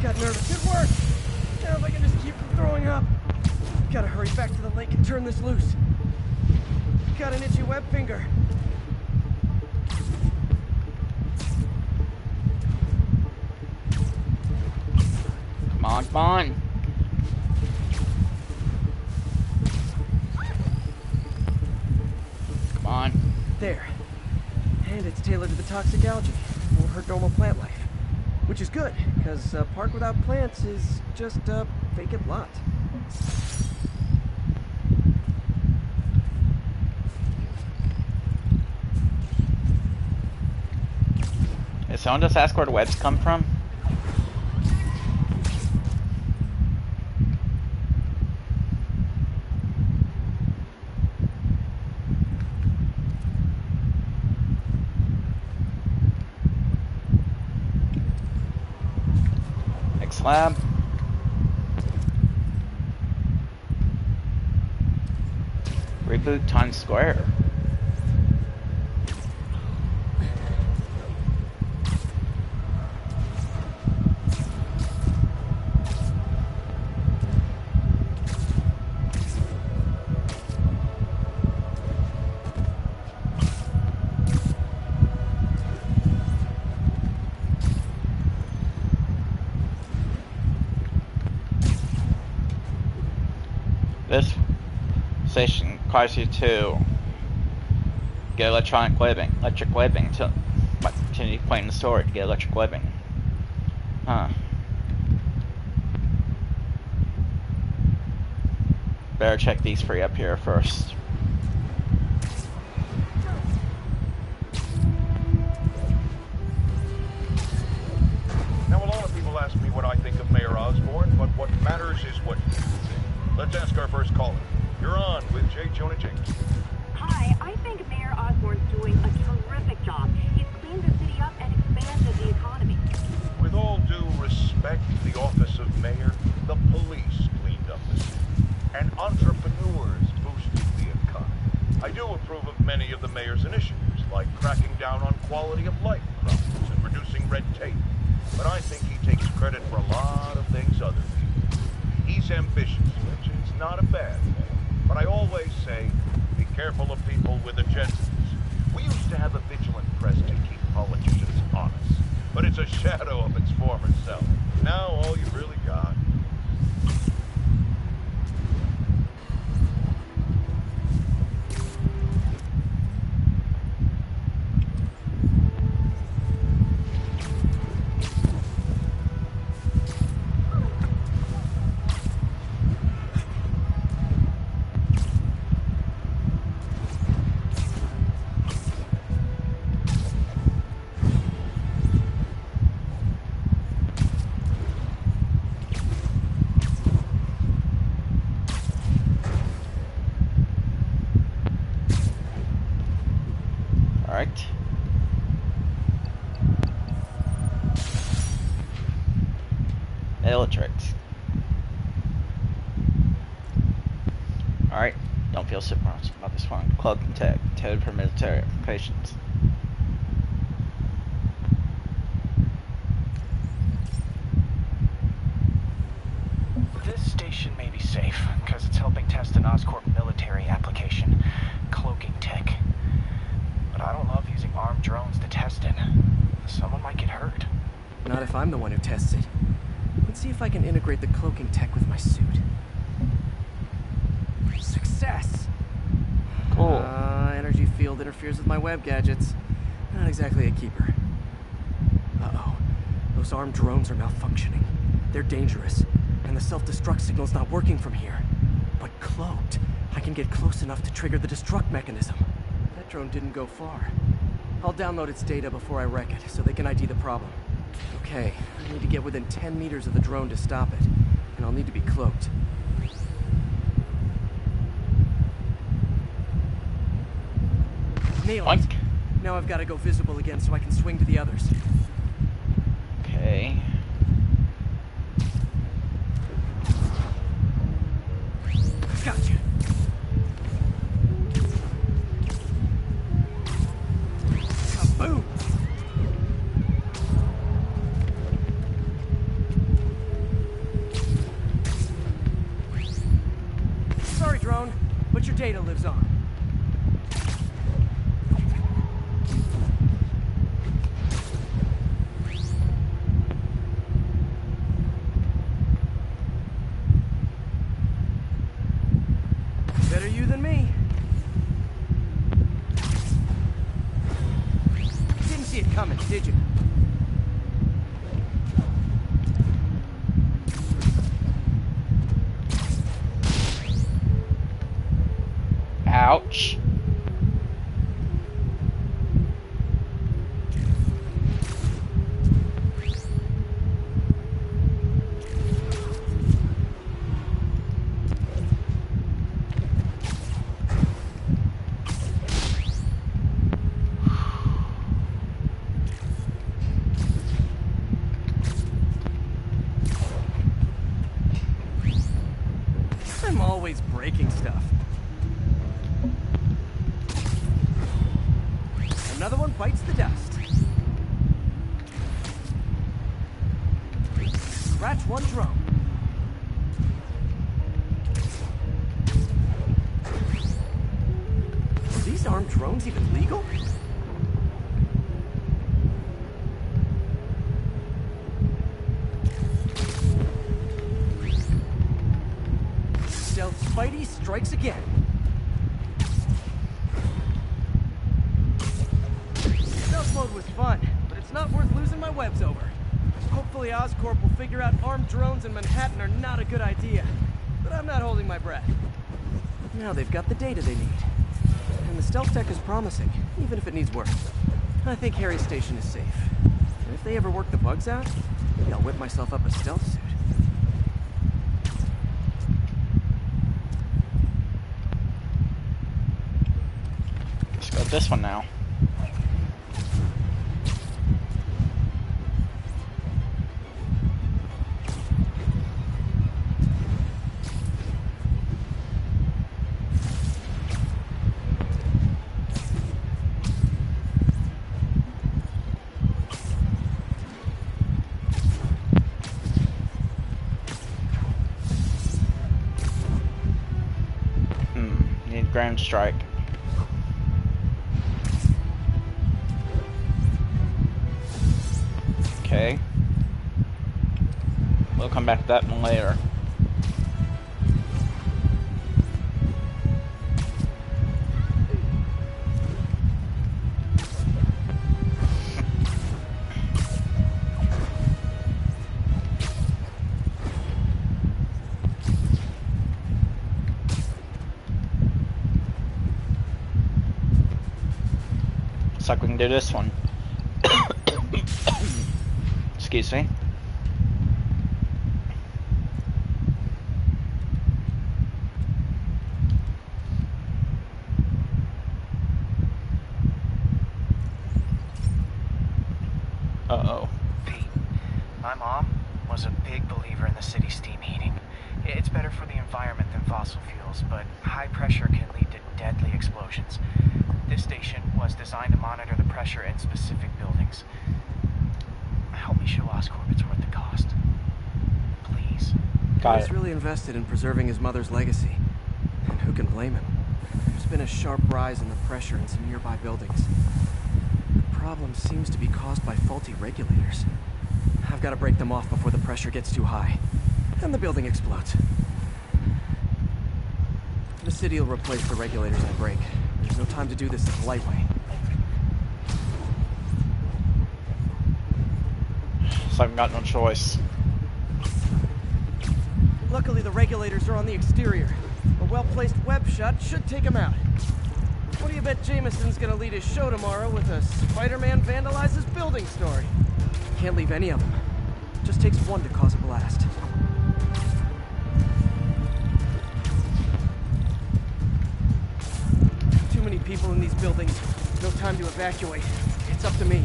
Speaker 3: Got nervous. It worked! Now if I can just keep from throwing up. Gotta hurry back to the lake and turn this loose. Got an itchy web finger.
Speaker 1: Come on, come on. Come on.
Speaker 3: There. And it's tailored to the toxic algae. Won't hurt normal plant life. Which is good, because a park without plants is just a vacant lot.
Speaker 1: Is someone just ask where the webs come from? Lab. Reboot Times Square. This station requires you to get electric webbing to continue playing the story to get electric webbing. Huh. Better check these three up here first.
Speaker 2: Now, a lot of people ask me what I think of Mayor Osborn, but what matters is what you think. Let's ask our first caller. You're on with J. Jonah James.
Speaker 18: Hi, I think Mayor Osborn's doing a terrific job. He's cleaned the city up and expanded the economy.
Speaker 2: With all due respect to the office of mayor, the police cleaned up the city, and entrepreneurs boosted the economy. I do approve of many of the mayor's initiatives, like cracking down on quality of life problems and reducing
Speaker 13: red tape, but I think he takes credit for a lot of things other people. He's ambitious, which is not a bad thing, but I always say, be careful of people with agendas. We used to have a vigilant press to keep politicians honest, but it's a shadow of its former self. Now all you really got.
Speaker 1: Alright. Electrics. Alright, don't feel surprised about this one. Cloaking tech, code for military applications.
Speaker 16: This station may be safe, because it's helping test an Oscorp military application, cloaking tech. But I don't love using armed drones to test it. Someone might get hurt.
Speaker 3: Not if I'm the one who tests it. Let's see if I can integrate the cloaking tech with my suit. Success!
Speaker 1: Cool.
Speaker 3: Energy field interferes with my web gadgets. Not exactly a keeper. Uh-oh. Those armed drones are malfunctioning. They're dangerous, and the self-destruct signal's not working from here. But cloaked, I can get close enough to trigger the destruct mechanism. That drone didn't go far. I'll download its data before I wreck it, so they can ID the problem. Okay, I need to get within 10 meters of the drone to stop it, and I'll need to be cloaked. Nailed it. Now I've got to go visible again so I can swing to the others.
Speaker 1: Okay.
Speaker 3: Gotcha. Kaboom! Sorry, drone, but your data lives on. Better you than me. Didn't see it coming, did you?
Speaker 1: Ouch.
Speaker 3: I'm always breaking stuff. Another one bites the dust. Scratch one drone. Are these armed drones even legal? Stealth Spidey strikes again. Stealth mode was fun, but it's not worth losing my webs over. Hopefully Oscorp will figure out armed drones in Manhattan are not a good idea. But I'm not holding my breath. Now they've got the data they need. And the stealth tech is promising, even if it needs work. I think Harry's station is safe. And if they ever work the bugs out, maybe I'll whip myself up a stealth suit.
Speaker 1: Let's go with this one now. on strike. Okay. We'll come back to that one later. Looks like we can do this one. Excuse me. Uh-oh.
Speaker 16: Pete, my mom was a big believer in the city's steam heating. It's better for the environment than fossil fuels, but high pressure can lead to deadly explosions. This station was designed to monitor the pressure in specific buildings. Help me show Oscorp it's worth the cost. Please.
Speaker 3: He's really invested in preserving his mother's legacy. And who can blame him? There's been a sharp rise in the pressure in some nearby buildings. The problem seems to be caused by faulty regulators. I've got to break them off before the pressure gets too high. And the building explodes. The city will replace the regulators I break. There's no time to do this the polite way.
Speaker 1: So I've got no choice.
Speaker 3: Luckily, the regulators are on the exterior. A well-placed web shot should take them out. What do you bet Jameson's gonna lead his show tomorrow with a Spider-Man vandalizes building story? Can't leave any of them. Just takes one to cause a blast. Too many people in these buildings. No time to evacuate. It's up to me.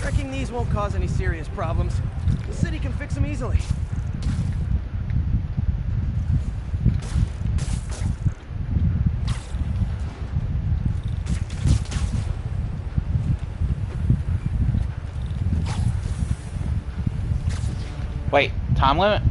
Speaker 3: Wrecking these won't cause any serious problems. The city can fix them easily.
Speaker 1: Wait, time limit?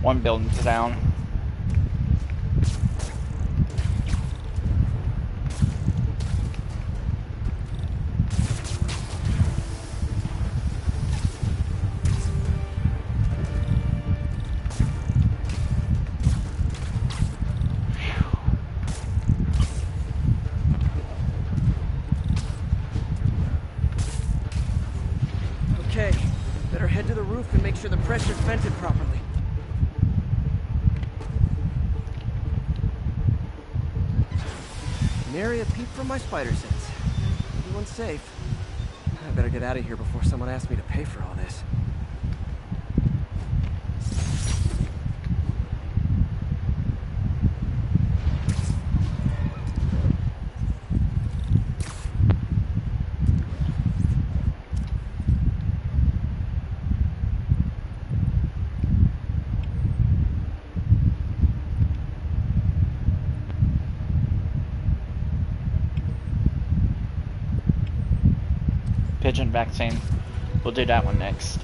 Speaker 1: One building's down.
Speaker 3: Okay, better head to the roof and make sure the pressure's vented properly. Nary a peep from my spider sense. Everyone's safe. I better get out of here before someone asks me to pay for all this.
Speaker 1: Pigeon vaccine. We'll do that one next.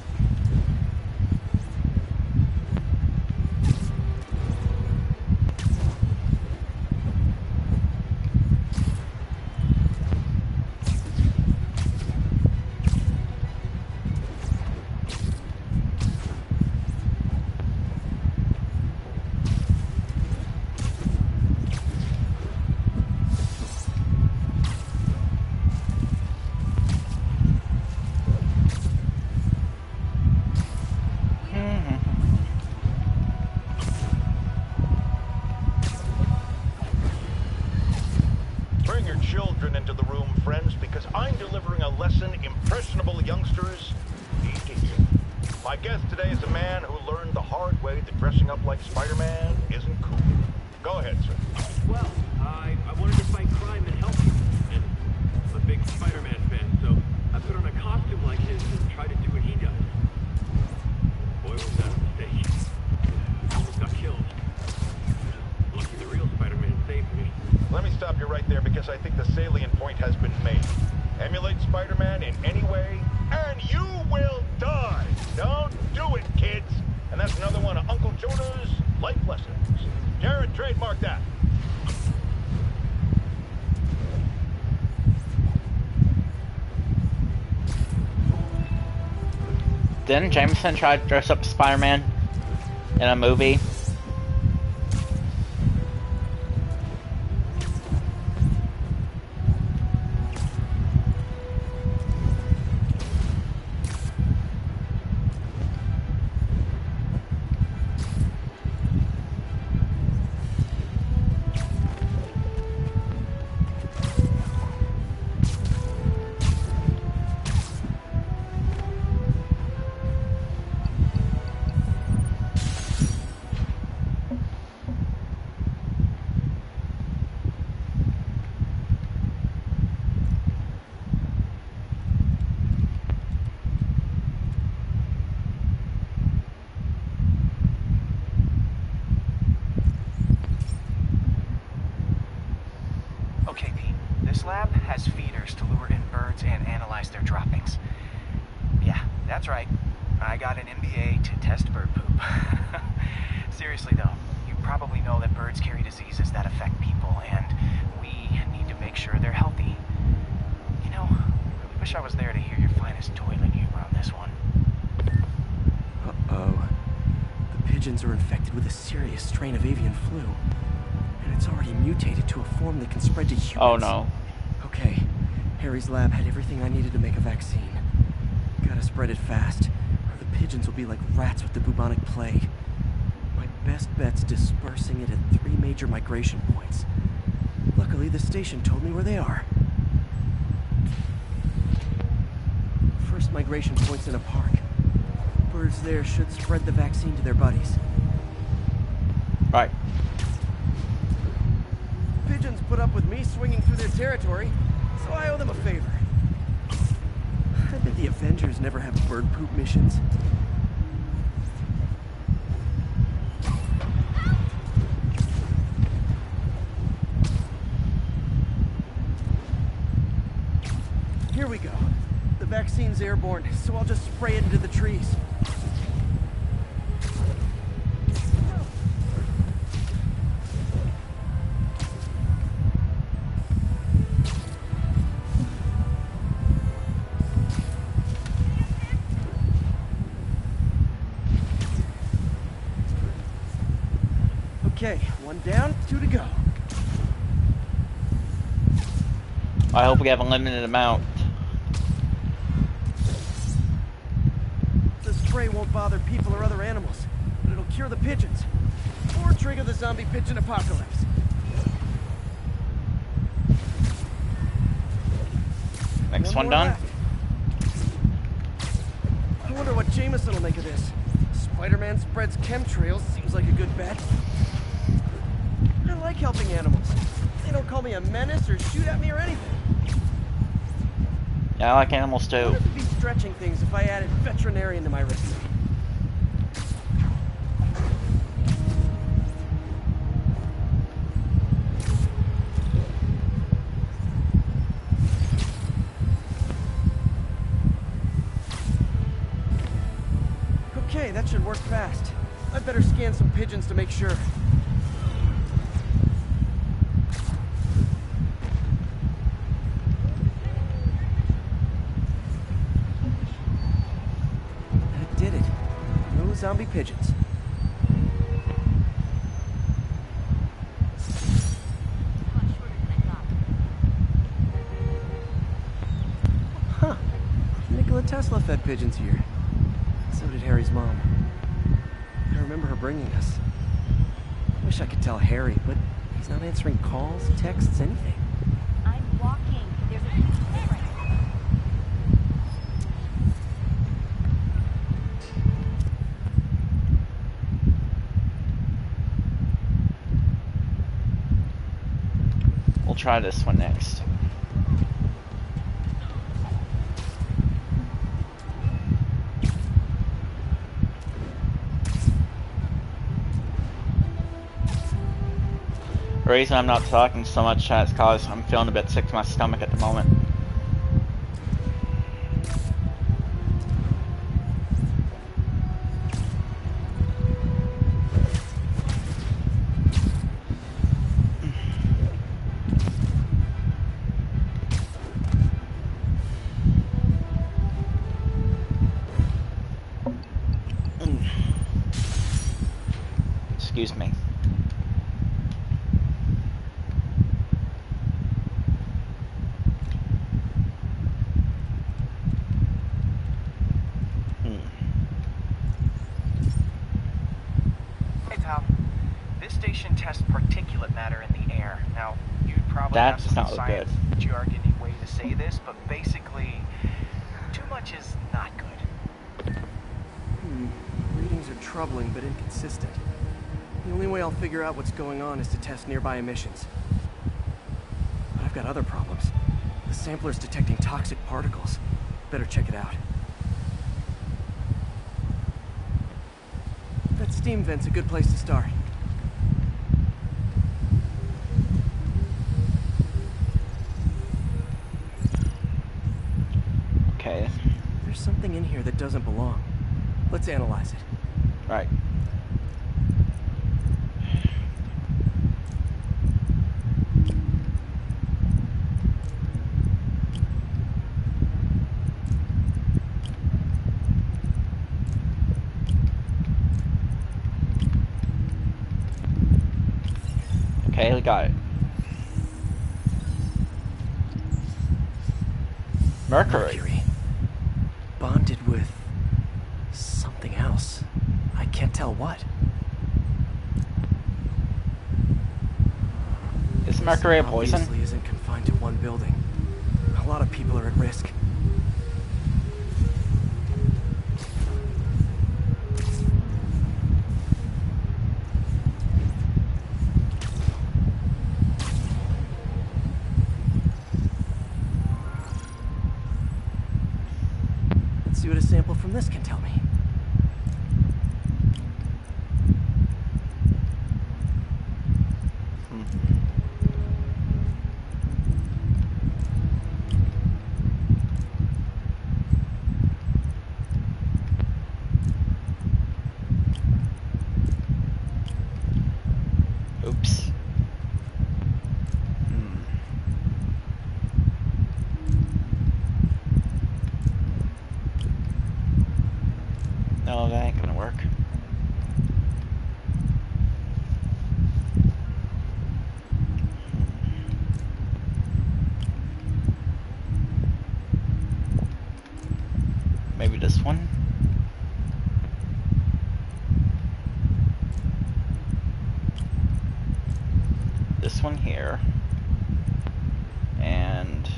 Speaker 13: Bring your children into the room, friends, because I'm delivering a lesson impressionable youngsters need to hear. My guest today is a man who learned the hard way that dressing up like Spider-Man isn't cool. Go ahead, sir.
Speaker 19: Well, I wanted to fight crime and help you. And I'm a big Spider-Man fan, so I put on a costume like his and tried to do what he does. was out of the station. I almost got killed. Lucky the real Spider-Man saved me.
Speaker 13: Let me stop you right there because I think the salient point has been made. Emulate Spider-Man in any way, and you will die! Don't do it, kids! And that's another one of Uncle Jonah's life lessons. Jared, trademark that.
Speaker 1: Didn't Jameson try to dress up Spider-Man in a movie?
Speaker 16: Okay, Pete. This lab has feeders to lure in birds and analyze their droppings. Yeah, that's right. I got an MBA to test bird poop. Seriously though, you probably know that birds carry diseases that affect people, and we need to make sure they're healthy. You know, I really wish I was there to hear your finest toilet humor on this one.
Speaker 3: Uh-oh. The pigeons are infected with a serious strain of avian flu. And it's already mutated to a form that can spread to humans.
Speaker 1: Oh no.
Speaker 3: Okay, Harry's lab had everything I needed to make a vaccine. Gotta spread it fast, or the pigeons will be like rats with the bubonic plague. My best bet's dispersing it at 3 major migration points. Luckily, the station told me where they are. First migration point's in a park. Birds there should spread the vaccine to their buddies.
Speaker 1: Right.
Speaker 3: Pigeons put up with me swinging through their territory, so I owe them a favor. I bet the Avengers never have bird poop missions. Here we go. The vaccine's airborne, so I'll just spray it into the trees. Okay, 1 down, 2 to go.
Speaker 1: I hope we have a limited amount.
Speaker 3: The spray won't bother people or other animals, but it'll cure the pigeons. Or trigger the zombie pigeon apocalypse.
Speaker 1: Next one done.
Speaker 3: Left. I wonder what Jameson will make of this. Spider-Man spreads chemtrails, seems like a good bet. I like helping animals. They don't call me a menace or shoot at me or anything.
Speaker 1: Yeah, I like animals too.
Speaker 3: I wonder if it'd be stretching things if I added veterinarian to my recipe. Okay, that should work fast. I'd better scan some pigeons to make sure. That did it. No zombie pigeons. Huh. Nikola Tesla fed pigeons here. So did Harry's mom. I remember her bringing us. I wish I could tell Harry, but he's not answering calls, texts, anything.
Speaker 6: I'm walking. There's a picture right there.
Speaker 1: We'll try this one next. The reason I'm not talking so much chat is because I'm feeling a bit sick to my stomach at the moment. Excuse me.
Speaker 16: Hey, Tom. This station tests particulate matter in the air. Now, you'd probably have
Speaker 1: That's
Speaker 16: some
Speaker 1: not good.
Speaker 16: science jargony way to say this, but basically, too much is not good.
Speaker 3: Readings are troubling but inconsistent. The only way I'll figure out what's going on is to test nearby emissions. But I've got other problems. The sampler's detecting toxic particles. Better check it out. That steam vent's a good place to start.
Speaker 1: Okay.
Speaker 3: There's something in here that doesn't belong. Let's analyze it.
Speaker 1: Right. Okay, we got it. Mercury.
Speaker 3: Bonded with something else. I can't tell what.
Speaker 1: Is mercury a
Speaker 3: This
Speaker 1: poison?
Speaker 3: obviously isn't confined to one building. A lot of people are at risk. Let's see what a sample from this can tell me.
Speaker 1: Oops. No, that ain't gonna work. Maybe this one? This one here. And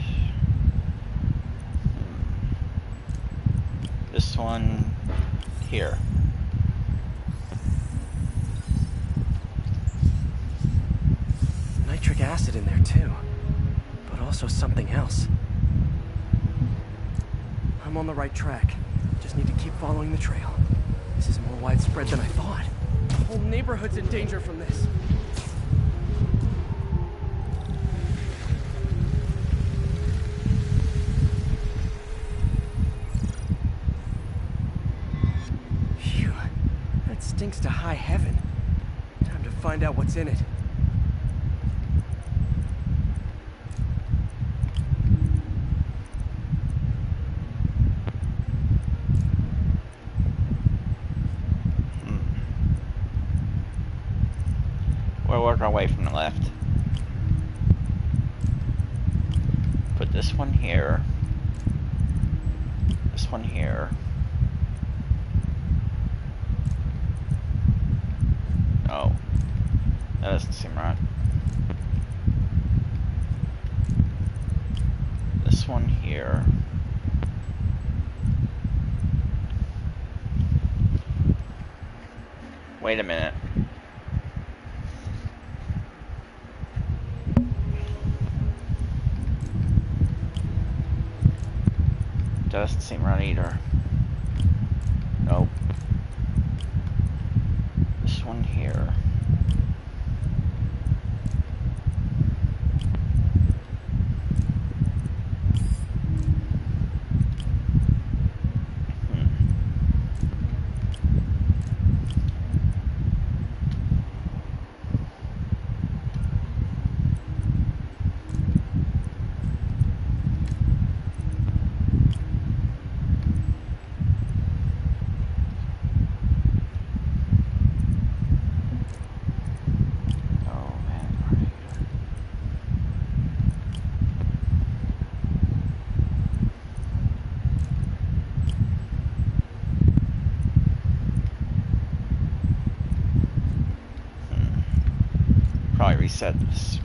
Speaker 1: this one here.
Speaker 3: Nitric acid in there too, but also something else. I'm on the right track. Just need to keep following the trail. This is more widespread than I thought. The whole neighborhood's in danger from this. Phew, that stinks to high heaven. Time to find out what's in it.
Speaker 1: We'll work our way from the left. Put this one here. This one here. Oh. That doesn't seem right. This one here. Wait a minute. Doesn't seem right either. Nope. This one here. I reset this.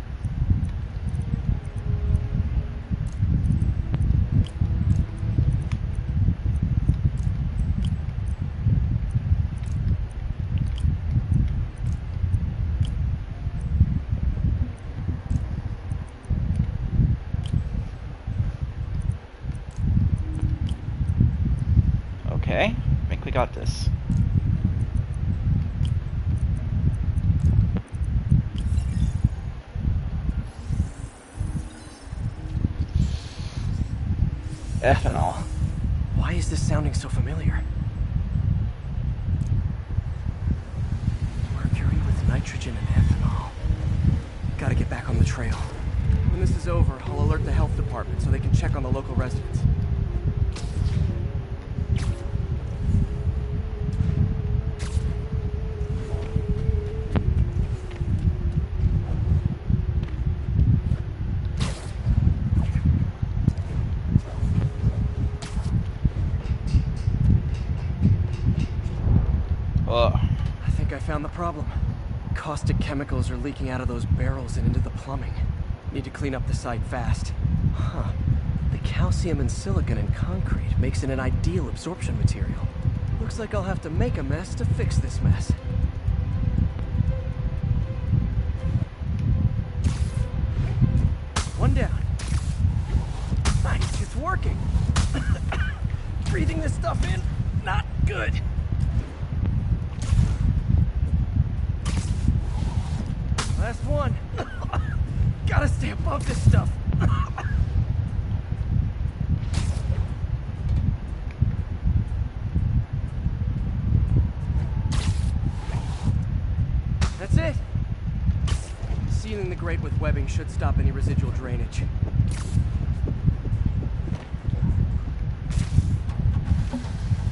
Speaker 1: Okay, I think we got this. Ethanol.
Speaker 3: Why is this sounding so familiar? Mercury with nitrogen and ethanol. Gotta get back on the trail. When this is over, I'll alert the health department so they can check on the local residents. I think I found the problem. Caustic chemicals are leaking out of those barrels and into the plumbing. Need to clean up the site fast. Huh. The calcium and silicon in concrete makes it an ideal absorption material. Looks like I'll have to make a mess to fix this mess. One down. Nice, it's working. Breathing this stuff in, not good. Last one. Gotta stay above this stuff. That's it. Sealing the grate with webbing should stop any residual drainage.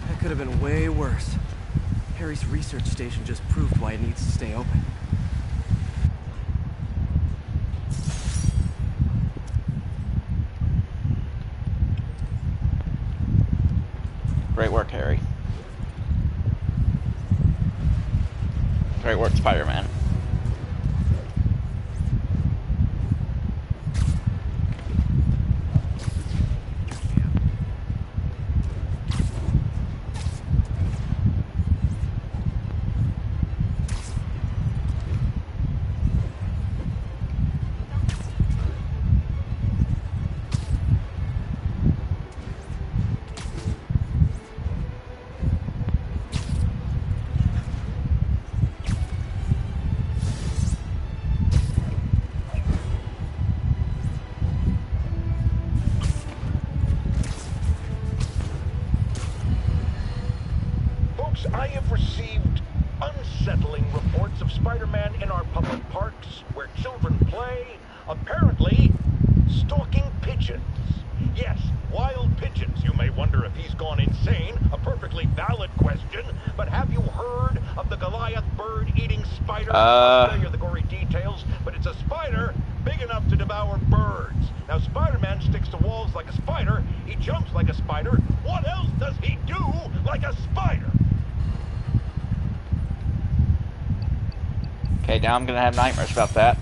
Speaker 3: That could have been way worse. Harry's research station just proved why it needs to stay open.
Speaker 1: Great work, Harry. Great work, Spider-Man.
Speaker 2: I have received unsettling reports of Spider-Man in our public parks, where children play, apparently stalking pigeons. Yes, wild pigeons. You may wonder if he's gone insane, a perfectly valid question, but have you heard of the Goliath bird-eating spider? I'll spare you the gory details, but it's a spider big enough to devour birds. Now, Spider-Man sticks to walls like a spider, he jumps like a spider. What else does he do like a spider?
Speaker 1: Okay, now I'm gonna have nightmares about that.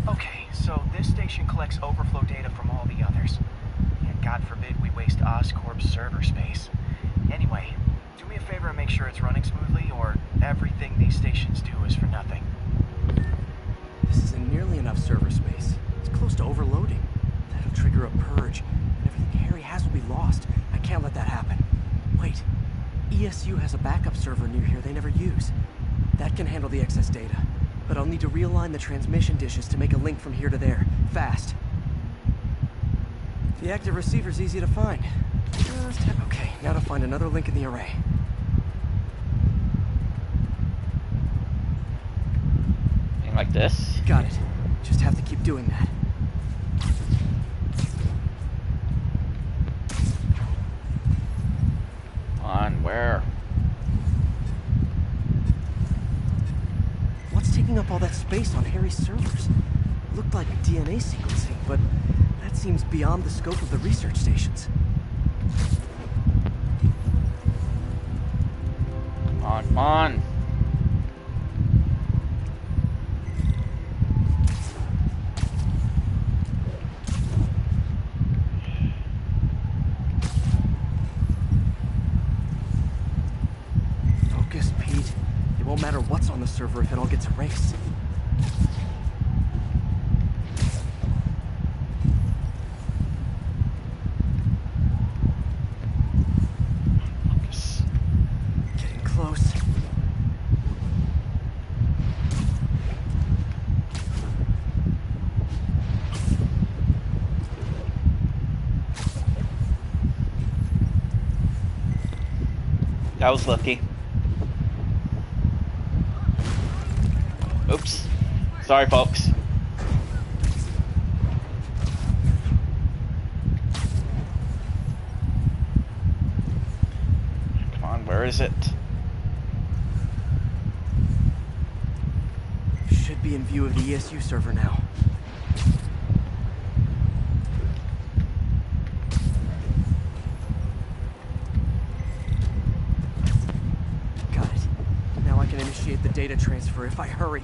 Speaker 16: Okay, so this station collects overflow data from all the others. And God forbid we waste Oscorp's server space. Anyway, do me a favor and make sure it's running smoothly, or everything these stations do is for nothing.
Speaker 3: This isn't nearly enough server space. It's close to overloading. That'll trigger a purge, and everything Harry has will be lost. I can't let that happen. Wait. ESU has a backup server near here they never use. That can handle the excess data. But I'll need to realign the transmission dishes to make a link from here to there. Fast. The active receiver's easy to find. Okay, now to find another link in the array.
Speaker 1: Like this?
Speaker 3: Got it. Just have to keep doing that.
Speaker 1: On where?
Speaker 3: What's taking up all that space on Harry's servers? Looked like DNA sequencing, but that's seems beyond the scope of the research stations.
Speaker 1: Come on, come on.
Speaker 3: Focus, Pete. It won't matter what's on the server if it all gets erased. Getting close.
Speaker 1: That was lucky. Oops. Sorry, folks. Come on, where is it?
Speaker 3: Should be in view of the ESU server now. Got it. Now I can initiate the data transfer if I hurry.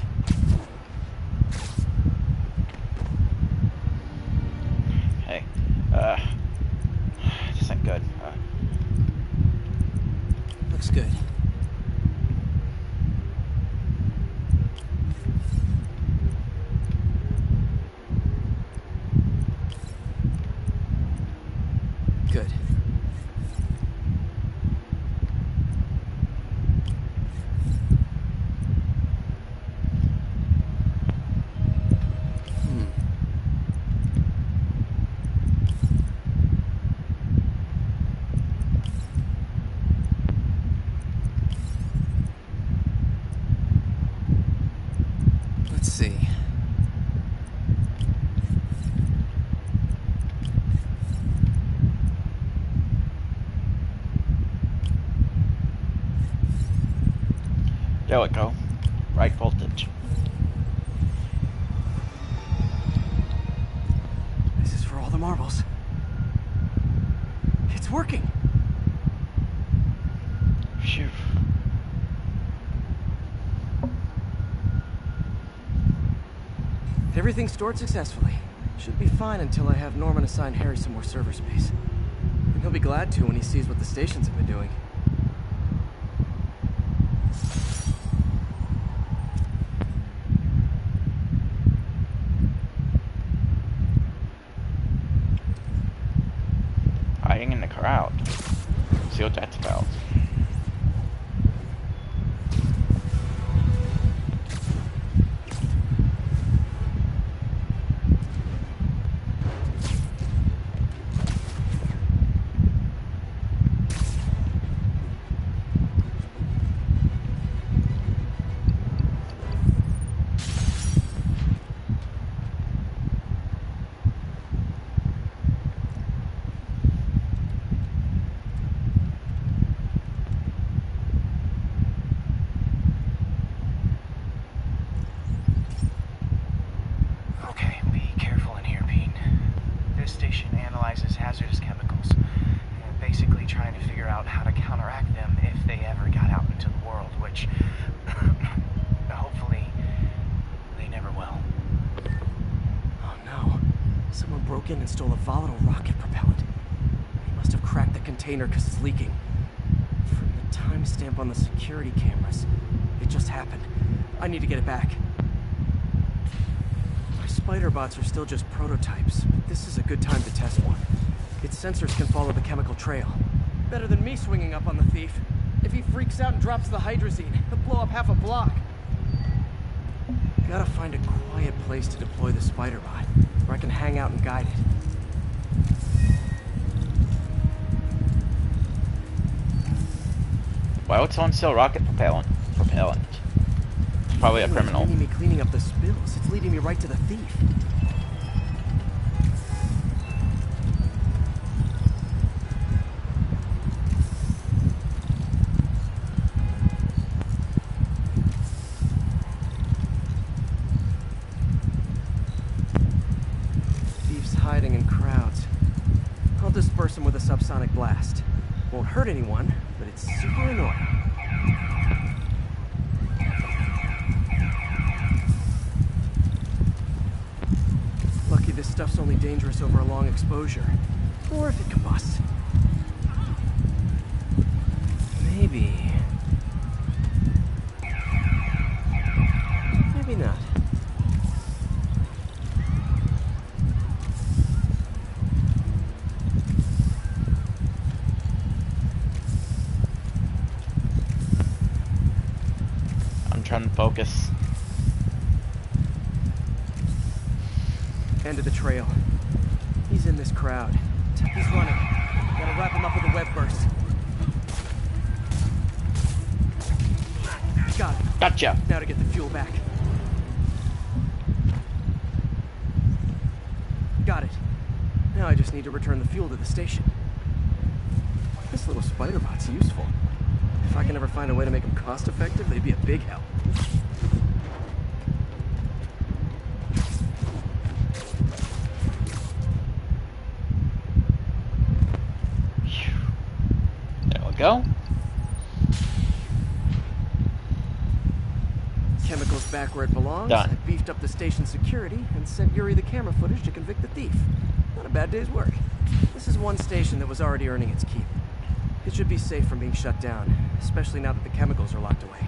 Speaker 1: Hey, this ain't good.
Speaker 3: Looks good. Good. Let's see.
Speaker 1: There we go. Right voltage.
Speaker 3: This is for all the marbles. It's working.
Speaker 1: Phew.
Speaker 3: Everything's stored successfully. Should be fine until I have Norman assign Harry some more server space. And he'll be glad to when he sees what the stations have been doing.
Speaker 1: Hiding in the crowd. See what that's about.
Speaker 16: Okay, be careful in here, Pete. This station analyzes hazardous chemicals, and basically trying to figure out how to counteract them if they ever got out into the world, which hopefully they never will.
Speaker 3: Oh no. Someone broke in and stole a volatile rocket propellant. He must have cracked the container because it's leaking. From the timestamp on the security cameras, it just happened. I need to get it back. My spider bots are still just prototypes, but this is a good time to test one. Its sensors can follow the chemical trail. Better than me swinging up on the thief. If he freaks out and drops the hydrazine, he'll blow up half a block. Gotta find a quiet place to deploy the spider bot, where I can hang out and guide it.
Speaker 1: Why would someone steal rocket propellant? It's probably a criminal.
Speaker 3: It's leading me cleaning up the spills. It's leading me right to the thief. Thief's hiding in crowds. I'll disperse them with a subsonic blast. Won't hurt anyone, but it's super annoying. Lucky this stuff's only dangerous over a long exposure. Or if it combusts. Maybe... maybe not.
Speaker 1: I'm trying to focus.
Speaker 3: End of the trail. He's in this crowd. He's running. Gotta wrap him up with a web burst. Got it.
Speaker 1: Gotcha.
Speaker 3: Now to get the fuel back. Got it. Now I just need to return the fuel to the station. This little spider bot's useful. If I can ever find a way to make them cost-effective, they'd be a big help.
Speaker 1: There we go.
Speaker 3: Chemicals back where it belongs.
Speaker 1: Done.
Speaker 3: I beefed up the station's security and sent Yuri the camera footage to convict the thief. Not a bad day's work. This is one station that was already earning its keep. It should be safe from being shut down, especially now that the chemicals are locked away.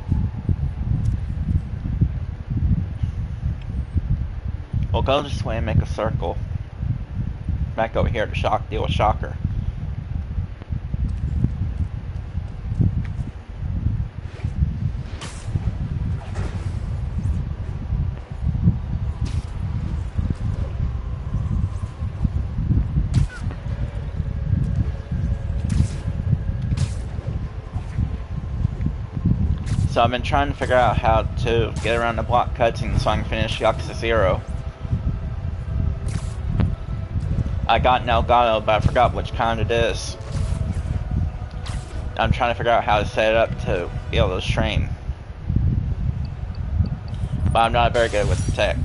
Speaker 1: We'll go this way and make a circle. Back over here to deal with Shocker. So I've been trying to figure out how to get around the block cutscene so I can finish Yakuza 0. I got Elgato, but I forgot which kind it is. I'm trying to figure out how to set it up to be able to stream. But I'm not very good with the tech.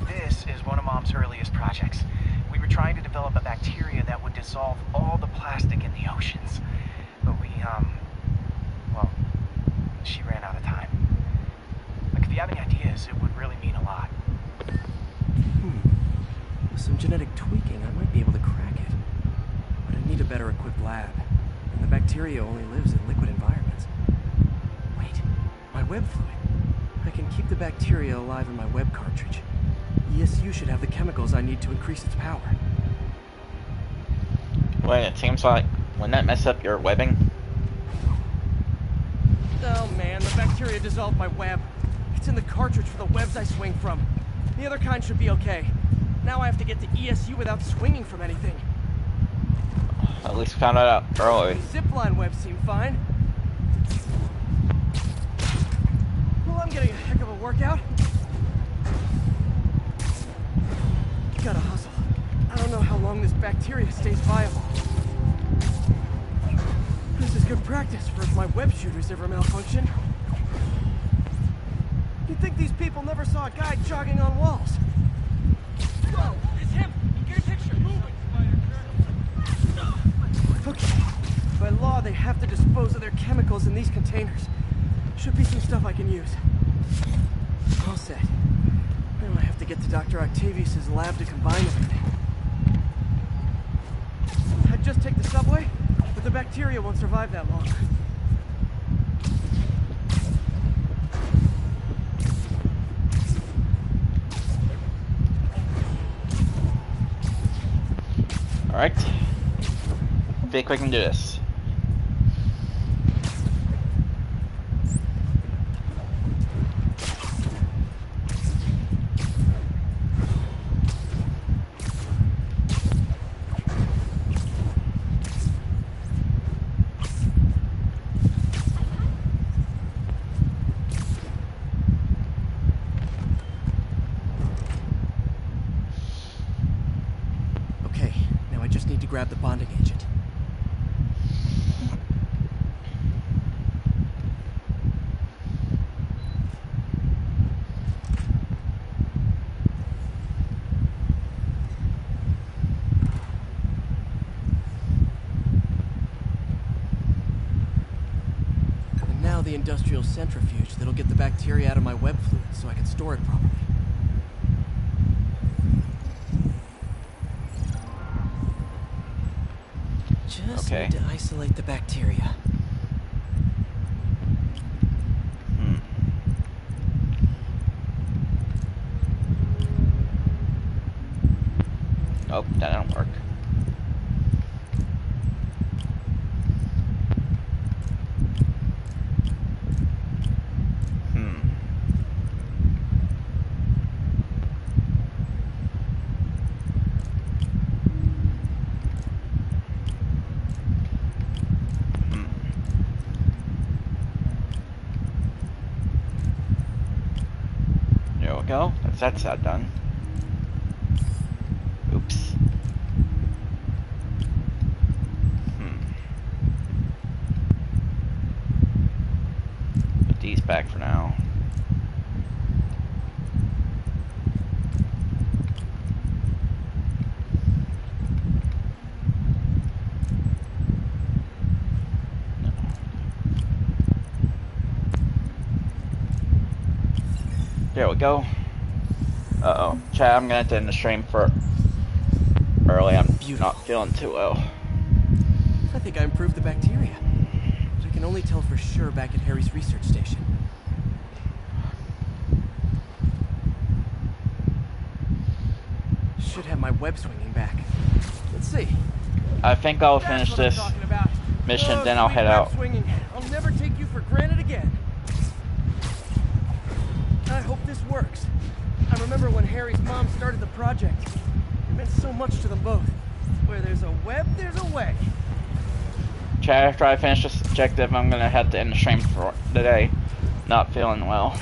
Speaker 16: This is one of Mom's earliest projects. We were trying to develop a bacteria that would dissolve all the plastic in the oceans. But well, she ran out of time. Like, if you have any ideas, it would really mean a lot.
Speaker 3: With some genetic tweaking, I might be able to crack it. But I need a better equipped lab. And the bacteria only lives in liquid environments. Wait, my web fluid. I can keep the bacteria alive in my web cartridge. ESU should have the chemicals I need to increase its power.
Speaker 1: Wait, it seems like, wouldn't that mess up your webbing?
Speaker 3: Oh man, the bacteria dissolved my web. It's in the cartridge for the webs I swing from. The other kind should be okay. Now I have to get to ESU without swinging from anything.
Speaker 1: At least we found that out early.
Speaker 3: Zipline webs seem fine. Well, I'm getting a heck of a workout. Gotta hustle. I don't know how long this bacteria stays viable. This is good practice for if my web shooters ever malfunction. You'd think these people never saw a guy jogging on walls.
Speaker 12: Whoa, it's him! Get a picture! Move it,
Speaker 3: Okay. By law, they have to dispose of their chemicals in these containers. Should be some stuff I can use. All set. Now I have to get to Dr. Octavius's lab to combine everything. I'd just take the subway, but the bacteria won't survive that long.
Speaker 1: Alright. Think we can do this.
Speaker 3: Okay, now I just need to grab the bonding agent. Somehow the industrial centrifuge that'll get the bacteria out of my web fluid so I can store it properly. Just
Speaker 1: Okay.
Speaker 3: need to isolate the bacteria.
Speaker 1: Nope, that didn't work. There we go. That's that side done. Oops. Put these back for now. There we go. Uh-oh. Chad, I'm gonna have to end the stream for early. I'm not feeling too well.
Speaker 3: I think I improved the bacteria. But I can only tell for sure back at Harry's research station. Should have my web swinging back. Let's see.
Speaker 1: I think I'll finish this mission, then I'll head out.
Speaker 3: Swinging. I'll never take you for granted again. I hope this works. I remember when Harry's mom started the project. It meant so much to them both. Where there's a web, there's a way.
Speaker 1: Chad, after I finish this objective, I'm gonna have to end the stream for today. Not feeling well.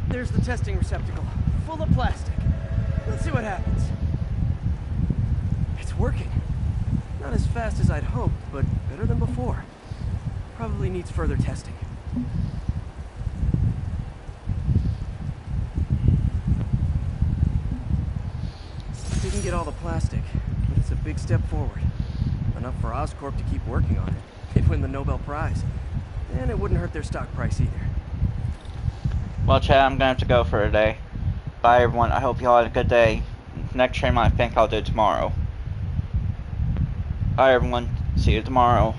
Speaker 3: There's the testing receptacle, full of plastic. Let's see what happens. It's working. Not as fast as I'd hoped, but better than before. Probably needs further testing. Didn't get all the plastic, but it's a big step forward. Enough for Oscorp to keep working on it. They'd win the Nobel Prize. And it wouldn't hurt their stock price either.
Speaker 1: Well, Chad, I'm gonna have to go for today. Bye, everyone. I hope you all had a good day. Next stream I think I'll do tomorrow. Bye, everyone. See you tomorrow.